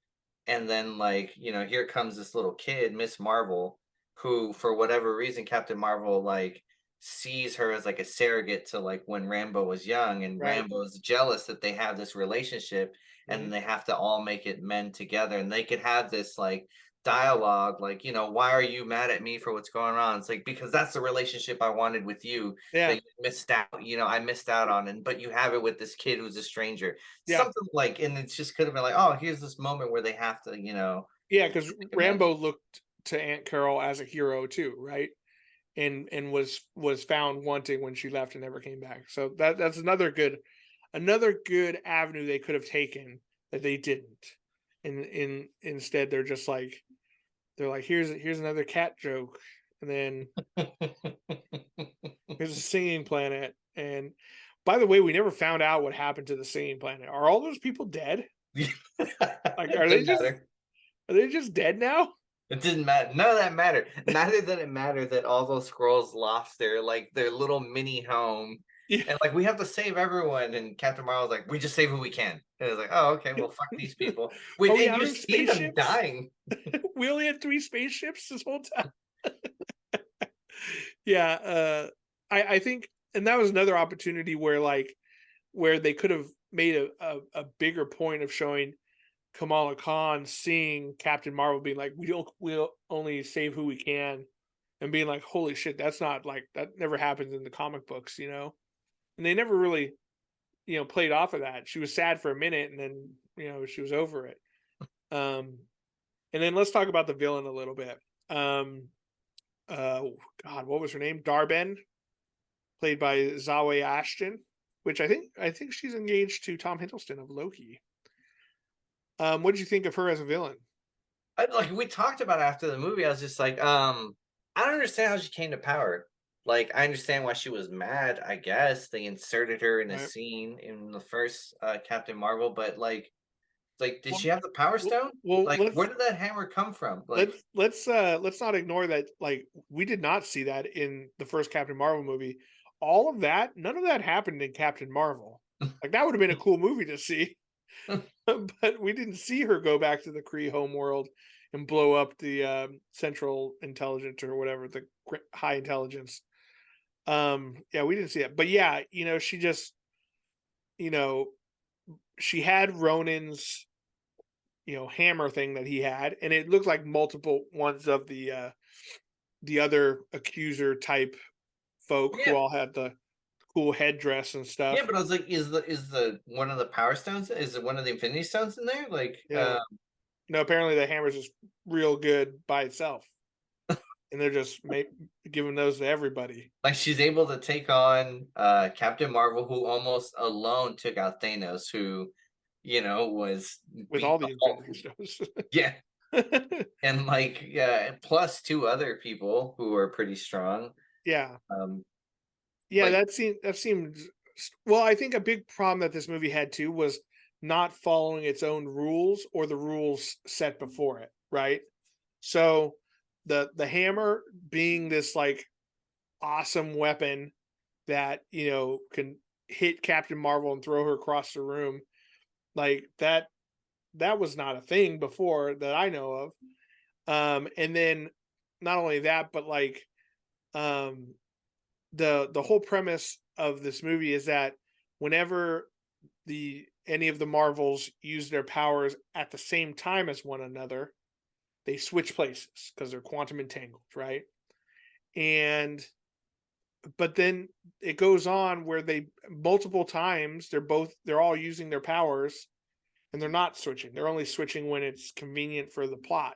and then like here comes this little kid, Miss Marvel, who for whatever reason Captain Marvel like sees her as like a surrogate to like when Rambo was young, and Right. Rambo is jealous that they have this relationship, Mhm. and they have to all make it men together, and they could have this like dialogue like, why are you mad at me for what's going on? It's like, because that's the relationship I wanted with you that Yeah. you missed out, I missed out on, and but you have it with this kid who's a stranger, Yeah. something like, and it's just could have been like, oh, here's this moment where they have to, Yeah. Because make amends. Rambo looked to Aunt Carol as a hero too, right? And was found wanting when she left and never came back. So that's another good avenue they could have taken that they didn't. And instead they're like here's another cat joke, and then here's a singing planet. And by the way, we never found out what happened to the singing planet. Are all those people dead? Like It are they didn't just matter. are they just dead now? It didn't matter. None of that mattered. Neither did it matter that all those squirrels lost their little mini home. Yeah. And like, we have to save everyone. And Captain Marvel's like, we just save who we can. And it's like, oh, okay, well, fuck these people. Are Wait, we and out you of see them spaceships? dying. We only had 3 spaceships this whole time. Yeah, I think, and that was another opportunity where they could have made a bigger point of showing Kamala Khan seeing Captain Marvel being like, we'll only save who we can, and being like, holy shit, that's not like that never happens in the comic books. And they never really played off of that. She was sad for a minute, and then she was over it. Um, and then let's talk about the villain a little bit. Um, God, what was her name? Darben, played by Zawe Ashton, which I think she's engaged to Tom Hiddleston of Loki. What did you think of her as a villain? Like, we talked about after the movie, I was just like, I don't understand how she came to power. Like, I understand why she was mad, I guess. They inserted her in a Right. scene in the first Captain Marvel, but like, did Well, she have the Power well, Stone? well, Like, where did that hammer come from? Like, let's not ignore that. Like, we did not see that in the first Captain Marvel movie. All of that, none of that happened in Captain Marvel. Like that would have been a cool movie to see, but we didn't see her go back to the Kree home world and blow up the central intelligence or whatever, the high intelligence. Yeah, we didn't see that, but yeah, she just, you know, she had Ronin's, hammer thing that he had, and it looked like multiple ones of the other accuser type folk who Yeah, all had the cool headdress and yeah, stuff. but I was like, is the one of the power stones? Is it one of the Infinity Stones in there? Like, Yeah. No, apparently the hammer's just real good by itself, and they're just giving those to everybody like she's able to take on Captain Marvel, who almost alone took out Thanos, who was with beat all the the Hulk. Infinity Stones. Yeah, and like plus two other people who are pretty strong. Yeah. Um, Yeah, like that seemed well, I think a big problem that this movie had too was not following its own rules or the rules set before it, right? So the hammer being this like awesome weapon that, can hit Captain Marvel and throw her across the room, like that was not a thing before that I know of. And then not only that, but like um the whole premise of this movie is that whenever the any of the Marvels use their powers at the same time as one another, they switch places because they're quantum entangled, right? And but then it goes on where they multiple times they're all using their powers and they're not switching. They're only switching when it's convenient for the plot.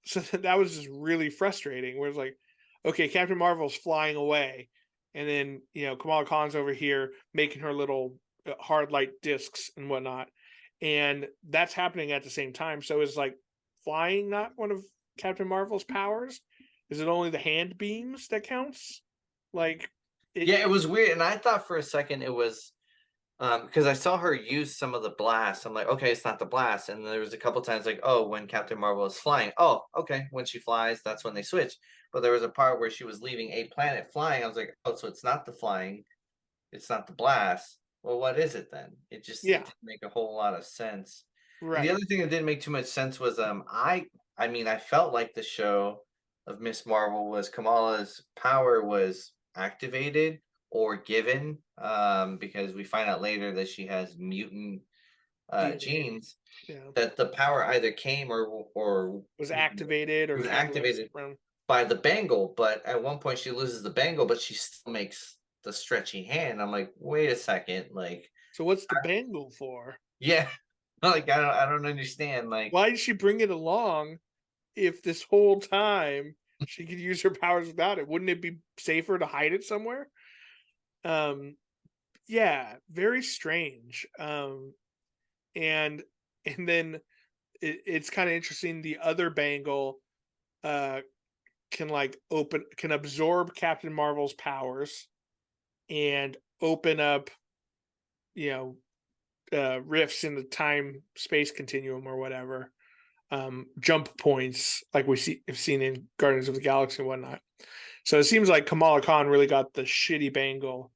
So that was just really frustrating. Where it's like, okay, Captain Marvel's flying away, and then Kamala Khan's over here making her little hard light discs and whatnot, and that's happening at the same time. So is like flying not one of Captain Marvel's powers? Is it only the hand beams that counts? Like yeah, it it was weird, and I thought for a second it was because I saw her use some of the blast. I'm like, okay, it's not the blast. And there was a couple times like, oh, when Captain Marvel is flying, oh, okay, when she flies, that's when they switch. But there was a part where she was leaving a planet flying. I was like, oh, so it's not the flying, it's not the blast. Well, what is it then? It yeah, didn't make a whole lot of sense. And the right. other thing that didn't make too much sense was I mean I felt like the show of Miss Marvel was Kamala's power was activated or given because we find out later that she has mutant DNA, genes, yeah, that the power either came or was activated or was catalyzed activated from. by the bangle, but at one point she loses the bangle, but she still makes the stretchy hand. I'm like, wait a second, like, So what's the bangle for? yeah, like I don't understand. Like, Why did she bring it along if this whole time she could use her powers without it? Wouldn't it be safer to hide it somewhere? Um, yeah, very strange. And and then it's kind of interesting. The other bangle uh can absorb Captain Marvel's powers and open up, you know, rifts in the time space continuum or whatever, jump points like have seen in Guardians of the Galaxy and whatnot. So it seems like Kamala Khan really got the shitty bangle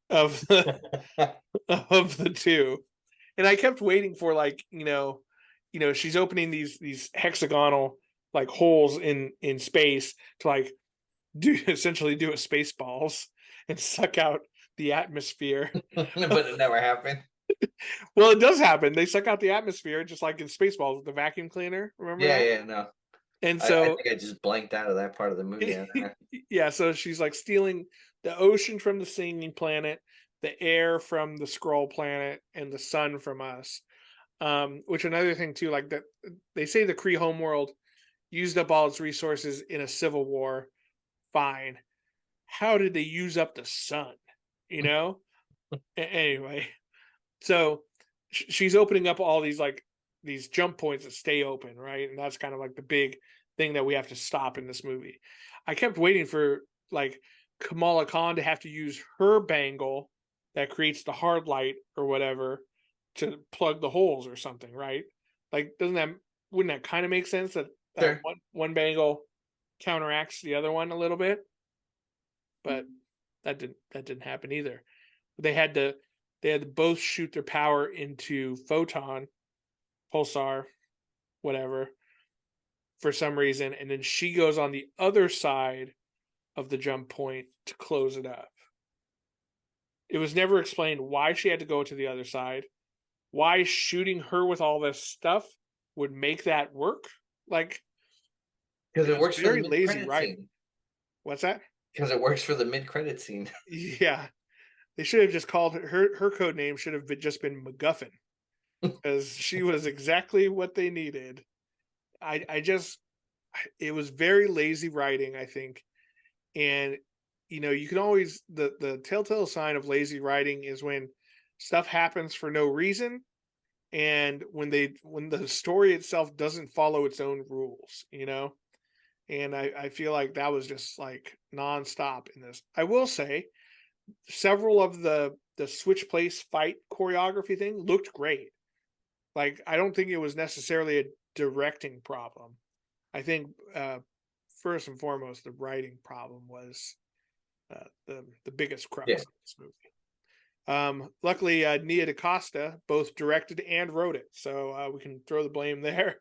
of the of the two. And I kept waiting for like, she's opening these hexagonal like holes in space to like do essentially do a space balls and suck out the atmosphere. but it never happened. Well, it does happen. They suck out the atmosphere just like in Spaceballs with the vacuum cleaner. Remember Yeah, that? yeah, no. And I so, think I just blanked out of that part of the movie. I don't know. yeah, so she's like stealing the ocean from the singing planet, the air from the scroll planet, and the sun from us. Which another thing too, like that they say the Kree homeworld used up all its resources in a civil war. Fine. How did they use up the sun? You know? Anyway, so she's opening up all these like these jump points that stay open, right? And that's kind of like the big thing that we have to stop in this movie. I kept waiting for like Kamala Khan to have to use her bangle that creates the hard light or whatever to plug the holes or something, right? Like, wouldn't that kind of make sense that Sure. one bangle counteracts the other one a little bit? But that didn't happen either. They had to they had to both shoot their power into photon pulsar, whatever, for some reason, and then she goes on the other side of the jump point to close it up. It was never explained why she had to go to the other side, why shooting her with all this stuff would make that work. Like, Because it it was works for the very mid lazy credit writing. scene. What's that? Because it works for the mid credit scene. Yeah, they should have just called her code name should have just been MacGuffin, because she was exactly what they needed. I just, it was very lazy writing, I think. And you can always, the telltale sign of lazy writing is when stuff happens for no reason, and when the story itself doesn't follow its own rules. And I feel like that was just like nonstop in this. I will say several of the switch place fight choreography thing looked great. Like, I don't think it was necessarily a directing problem. I think first and foremost the writing problem was the biggest crux Yeah. of this movie. Luckily, Nia DaCosta both directed and wrote it, so we can throw the blame there.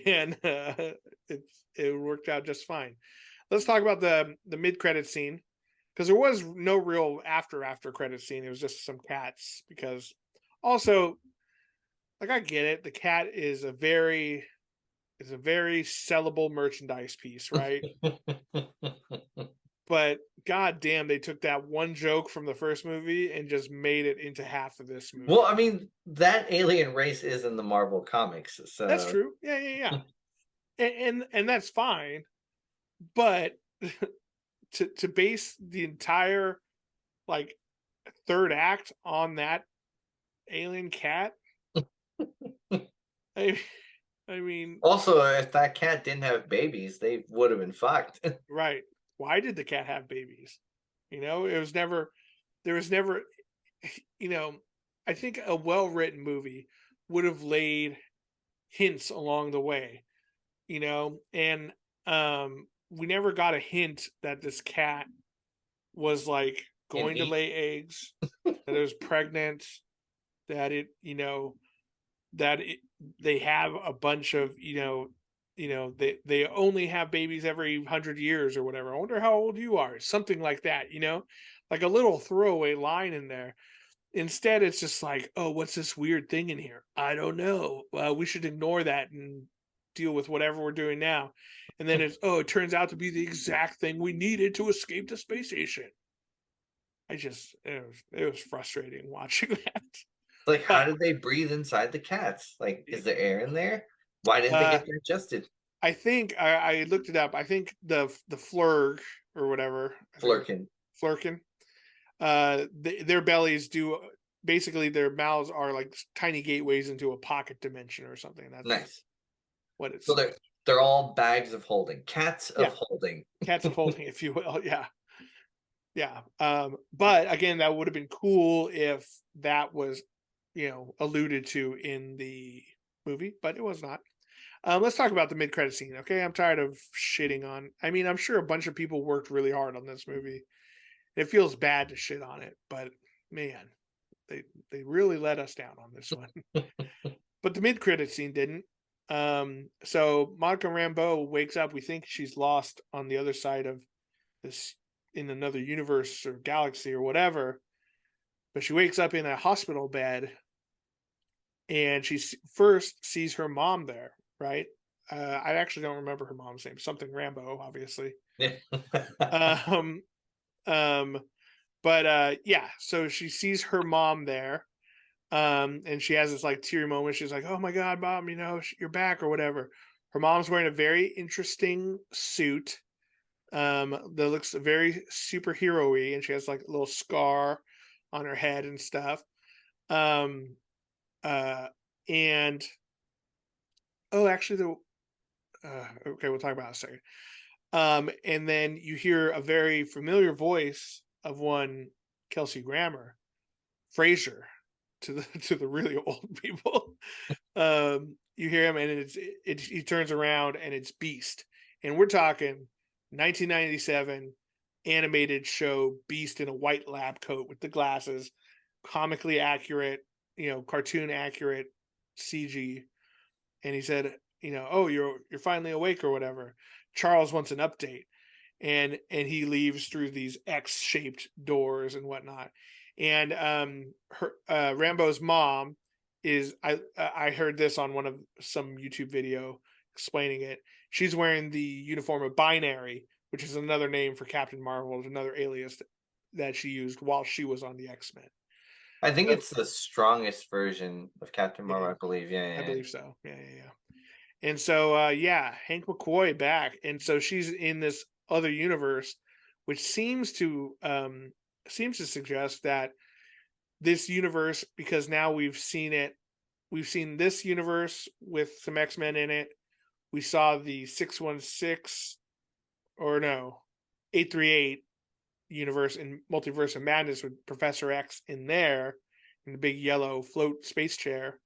And it worked out just fine. Let's talk about the mid credit scene, because there was no real after credit scene. It was just some cats. Because also, like, I get it, the cat is a very sellable merchandise piece, right? But god damn, they took that one joke from the first movie and just made it into half of this movie. Well, I mean, that alien race is in the Marvel comics, That's so true. Yeah. And that's fine. But to base the entire, like, third act on that alien cat, I, I mean, also if that cat didn't have babies, they would have been fucked. right? Why did the cat have babies? It was never. There was never. You know, I think a well written movie would have laid hints along the way. And we never got a hint that this cat was, like, And going to eat. lay eggs, that it was pregnant, that they have a bunch of, they only have babies every 100 years or whatever. I wonder how old you are, something like that. Like a little throwaway line in there. Instead, it's just like, oh, what's this weird thing in here? I don't know. We should ignore that and deal with whatever we're doing now. And then it turns out to be the exact thing we needed to escape the space station. It was frustrating watching that. Like, how But did they breathe inside the cats? Like, is there air in there? Why didn't they uh, get digested? I think I looked it up. I think the flurg or whatever, I think it's Flurkin. flurkin. Their bellies do, basically their mouths are like tiny gateways into a pocket dimension or something. That's Nice. what it's. So they're all bags of holding. Cats of Yeah, holding. cats of holding, if you will. Yeah. But again, that would have been cool if that was, alluded to in the movie, but it was not. Let's talk about the mid-credit scene. Okay, I'm tired of shitting on. I mean, I'm sure a bunch of people worked really hard on this movie. It feels bad to shit on it, but man, they really let us down on this one. But the mid-credit scene didn't. So Monica Rambeau wakes up. We think she's lost on the other side of this, in another universe or galaxy or whatever. But she wakes up in a hospital bed, and she first sees her mom there, right? I actually don't remember her mom's name. Something Rambo, obviously. Yeah. Um, um, but yeah, so she sees her mom there, and she has this, like, teary moment. She's like, "Oh my god, mom, you're back," or whatever. Her mom's wearing a very interesting suit, that looks very superhero-y, and she has, like, a little scar on her head and stuff. Um, uh, and oh, actually, okay, we'll talk about it in a second. And then you hear a very familiar voice of one Kelsey Grammer, Frasier, to the to the really old people. You hear him, and he turns around, and it's Beast, and we're talking 1997 animated show Beast in a white lab coat with the glasses, comically accurate, cartoon accurate CG. and he said, oh, you're finally awake or whatever. Charles wants an update, and he leaves through these X-shaped doors and whatnot. And her Rambo's mom is I heard this on one of some YouTube video explaining it. She's wearing the uniform of Binary, which is another name for Captain Marvel, another alias that she used while she was on the X-Men. I think So it's the strongest version of Captain Marvel, yeah, I believe. Yeah, I yeah, yeah. believe so. Yeah, yeah, yeah. And so yeah, Hank McCoy back. And so she's in this other universe, which seems to suggest that this universe, because now we've seen this universe with some X-Men in it. We saw the 616, or no, 838 universe in Multiverse of Madness with Professor X in there in the big yellow float space chair.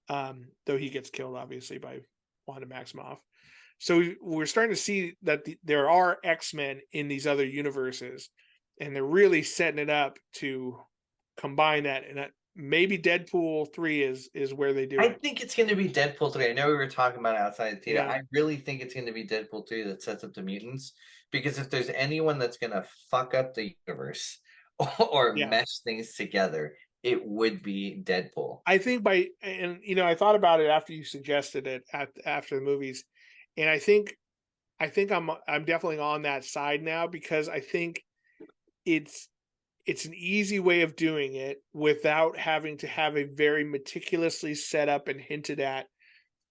Though he gets killed obviously by Wanda Maximoff. So we're starting to see that there are X-Men in these other universes, and they're really setting it up to combine that. And maybe Deadpool 3 is where they do I it. think it's going to be Deadpool 3. I know we were talking about it outside the theater. Yeah, I really think it's going to be Deadpool 3 that sets up the mutants. Because if there's anyone that's going to fuck up the universe or yeah. mesh things together, it would be Deadpool. I think I thought about it after you suggested it after the movies, and I think I'm definitely on that side now, because I think it's it's an easy way of doing it without having to have a very meticulously set up and hinted at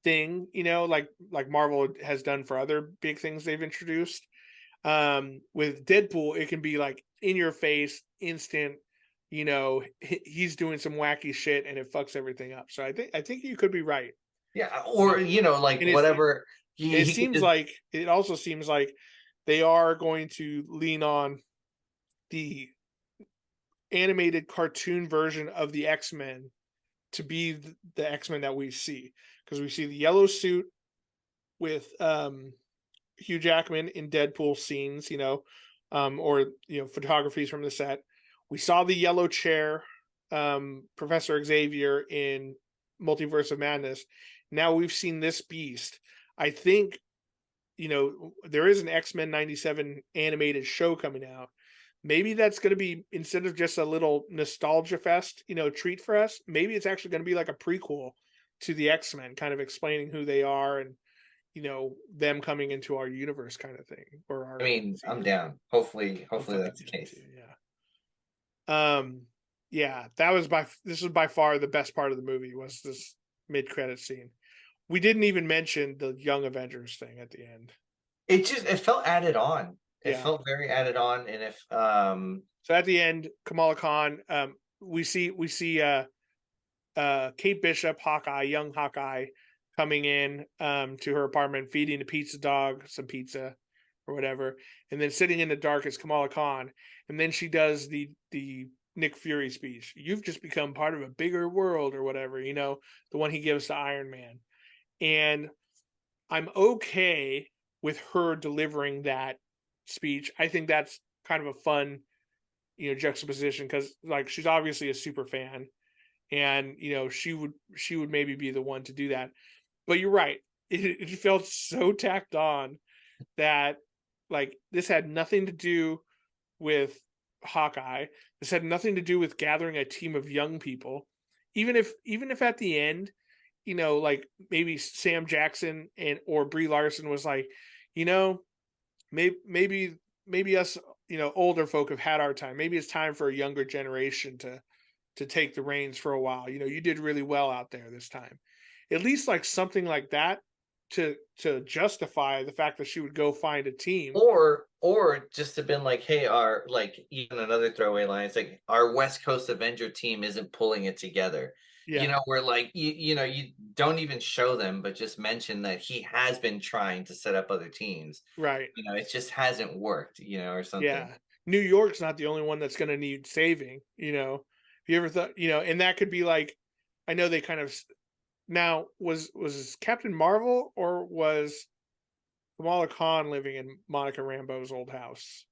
thing, like Marvel has done for other big things they've introduced. With Deadpool, it can be like in your face, instant. He's doing some wacky shit and it fucks everything up. So I think you could be right. Yeah, You or know, like and it's whatever and he could just it also seems like they are going to lean on the animated cartoon version of the X-Men to be the X-Men that we see, because we see the yellow suit with Hugh Jackman in Deadpool scenes, or photographies from the set. We saw the yellow chair, Professor Xavier in Multiverse of Madness. Now we've seen this beast. I think there is an X-Men 97 animated show coming out. Maybe that's going to be, instead of just a little nostalgia fest, treat for us, maybe it's actually going to be like a prequel to the X-Men, kind of explaining who they are and them coming into our universe, kind of thing, or I our mean, I'm MCU. down. I'm Hopefully fucking that's the down case. too. Yeah, this was by far the best part of the movie, was this mid-credit scene. We didn't even mention the Young Avengers thing at the end. It felt added on. It Yeah. felt very added on, and if So at the end, Kamala Khan, we see Kate Bishop, Hawkeye, young Hawkeye, coming in to her apartment, feeding the pizza dog some pizza or whatever, and then sitting in the dark is Kamala Khan, and then she does the Nick Fury speech. You've just become part of a bigger world or whatever, the one he gives to Iron Man. And I'm okay with her delivering that speech. I think that's kind of a fun, juxtaposition, because like she's obviously a super fan, and she would maybe be the one to do that. But you're right, it felt so tacked on that, like, this had nothing to do with Hawkeye. This had nothing to do with gathering a team of young people. Even if at the end, like maybe Sam Jackson and or Brie Larson was like, you know maybe us, older folk have had our time. Maybe it's time for a younger generation to take the reins for a while. You did really well out there this time. At least like something like that to justify the fact that she would go find a team. or just have been like, hey, our like even another throwaway line. It's like our West Coast Avenger team isn't pulling it together. Yeah, Where like you don't even show them, but just mention that he has been trying to set up other teams. right. It just hasn't worked, or something. Yeah. New York's not the only one that's going to need saving. Have you ever thought, and that could be like, I know they kind of, now was Captain Marvel, or was Kamala Khan living in Monica Rambeau's old house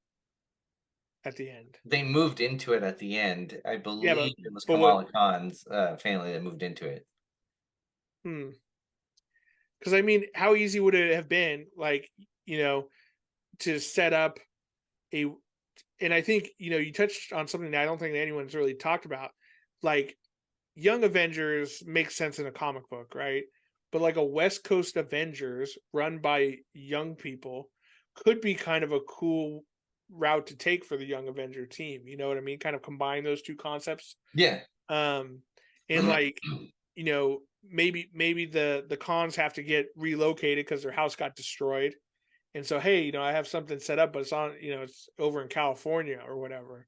at the end? They moved into it at the end. I Yeah, believe it was but what? Kamala Khan's family that moved into it. Hmm. Because I mean, how easy would it have been, like, you know, to set up a, and I think, you touched on something that I don't think anyone's really talked about. Like, Young Avengers makes sense in a comic book, right? But like a West Coast Avengers run by young people could be kind of a cool route to take for the Young Avenger team. You know what I mean? Kind of combine those two concepts. Yeah. Um, and like, maybe the cons have to get relocated because their house got destroyed. And so, hey, I have something set up, but it's on, it's over in California or whatever.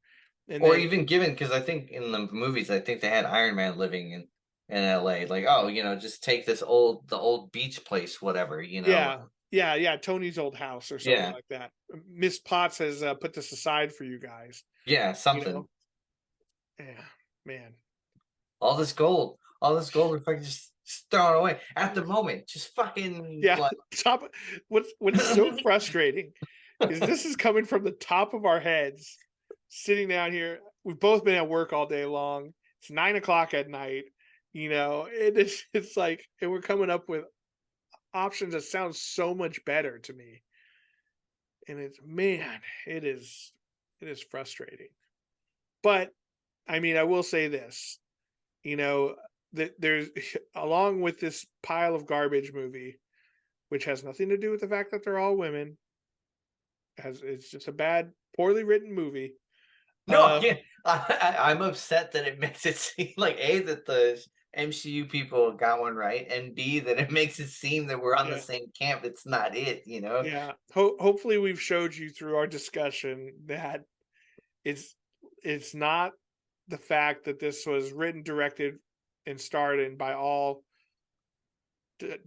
And Or then, even given, because I think in the movies, I think they had Iron Man living in LA. Like, oh, just take the old beach place, whatever. yeah, yeah, Tony's old house or something Yeah, like that. Miss Potts has put this aside for you guys. yeah, You know, something. yeah, man. All this gold, we're fucking just throwing it away at the moment. Just fucking Yeah, like. top. What's so frustrating is this is coming from the top of our heads, sitting down here. We've both been at work all day long. It's 9 o'clock at night. It's like, and we're coming up with options that sound so much better to me. And it's, man, it is frustrating. But I mean, I will say this, you know, that there's along with this pile of garbage movie, which has nothing to do with the fact that they're all women, as it's just a bad, poorly written movie. No, I Uh, can't. I'm upset that it makes it seem like A, that the MCU people got one right, and B, that it makes it seem that we're on the yeah, same camp. It's not it. yeah. Hopefully, we've showed you through our discussion that it's it's not the fact that this was written, directed, and starred in by all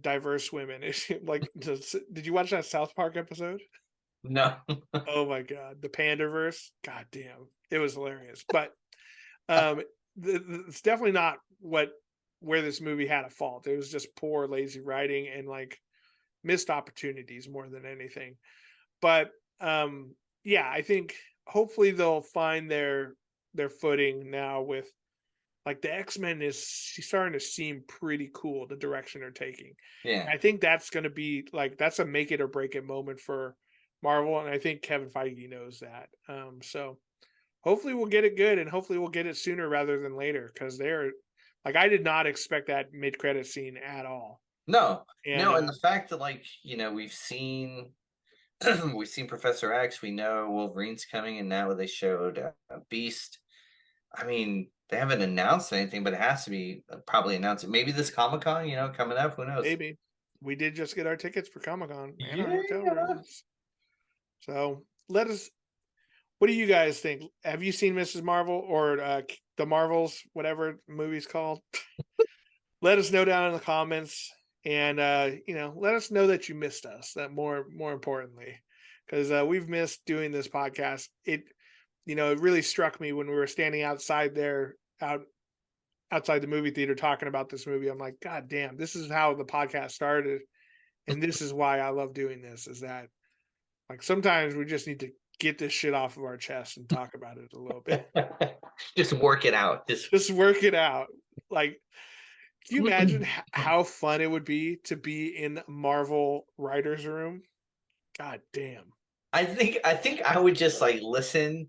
diverse women. Like, did you watch that South Park episode? No. Oh my god, the Pandaverse. God damn, it was hilarious. But um, it's definitely not where this movie had a fault. It was just poor, lazy writing and like missed opportunities more than anything. But yeah, I think hopefully they'll find their footing now with, like, the X-Men is starting to seem pretty cool, the direction they're taking. Yeah. I think that's going to be like, that's a make it or break it moment for Marvel, and I think Kevin Feige knows that. So hopefully we'll get it good, and hopefully we'll get it sooner rather than later, because they're like, I did not expect that mid credit scene at all. No. And No, and the fact that, like, we've seen we've seen Professor X, we know Wolverine's coming, and now they showed Beast. I mean, they haven't announced anything, but it has to be probably announced. Maybe this Comic Con, coming up. Who knows? maybe we did just get our tickets for Comic Con and our hotel Yeah. rooms. So let us. What do you guys think? Have you seen Mrs. Marvel or the Marvels, whatever the movie's called? Let us know down in the comments, and let us know that you missed us. That more importantly, because we've missed doing this podcast. It really struck me when we were standing outside there, outside the movie theater, talking about this movie. I'm like, God damn, this is how the podcast started, and this is why I love doing this. Is that, like, sometimes we just need to get this shit off of our chest and talk about it a little bit. Just work it out. Just work it out. Like, can you imagine how fun it would be to be in Marvel writers' room? God damn. I think I would just like listen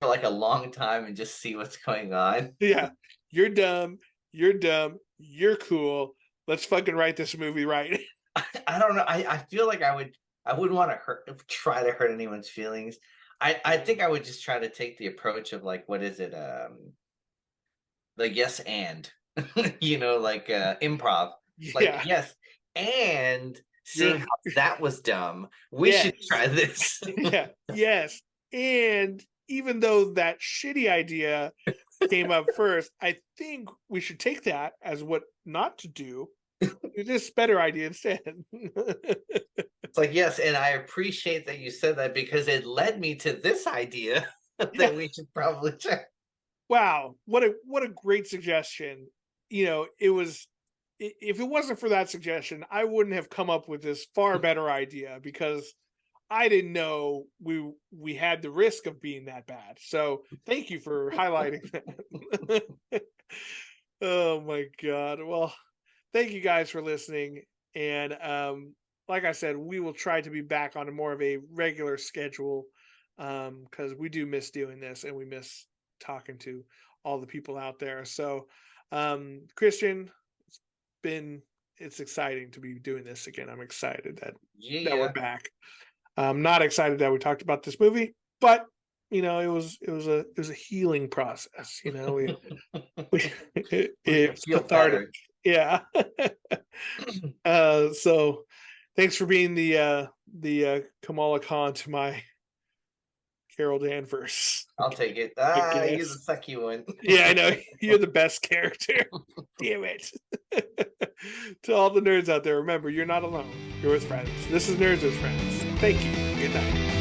for like a long time and just see what's going on. Yeah. You're dumb. You're dumb. You're cool. Let's fucking write this movie right. I don't know. I feel like I wouldn't want to try to hurt anyone's feelings. I think I would just try to take the approach of, like, what is it? Like, yes and like improv. Like, Yeah. yes, and You're seeing how that was dumb, we should yes. try this. Yeah. Yes. And even though that shitty idea came up first, I think we should take that as what not to do. Do this better idea instead. It's like, yes, and I appreciate that you said that because it led me to this idea Yeah. that we should probably try. Wow, what a great suggestion. It was, if it wasn't for that suggestion, I wouldn't have come up with this far better idea, because I didn't know we had the risk of being that bad. So thank you for highlighting that. Oh my god. Well, thank you guys for listening, And like I said, we will try to be back on a more of a regular schedule, because we do miss doing this and we miss talking to all the people out there. So, Christian, it's exciting to be doing this again. I'm excited that we're Yeah. back. I'm not excited that we talked about this movie, but it was a healing process. We can It's feel cathartic. better. Yeah. So thanks for being the Kamala Khan to my Carol Danvers. I'll take it. I You're the guess. sucky one. Yeah, I know. You're the best character. Damn it. To all the nerds out there, remember, you're not alone. You're with friends. This is Nerds with Friends. Thank you. Good night.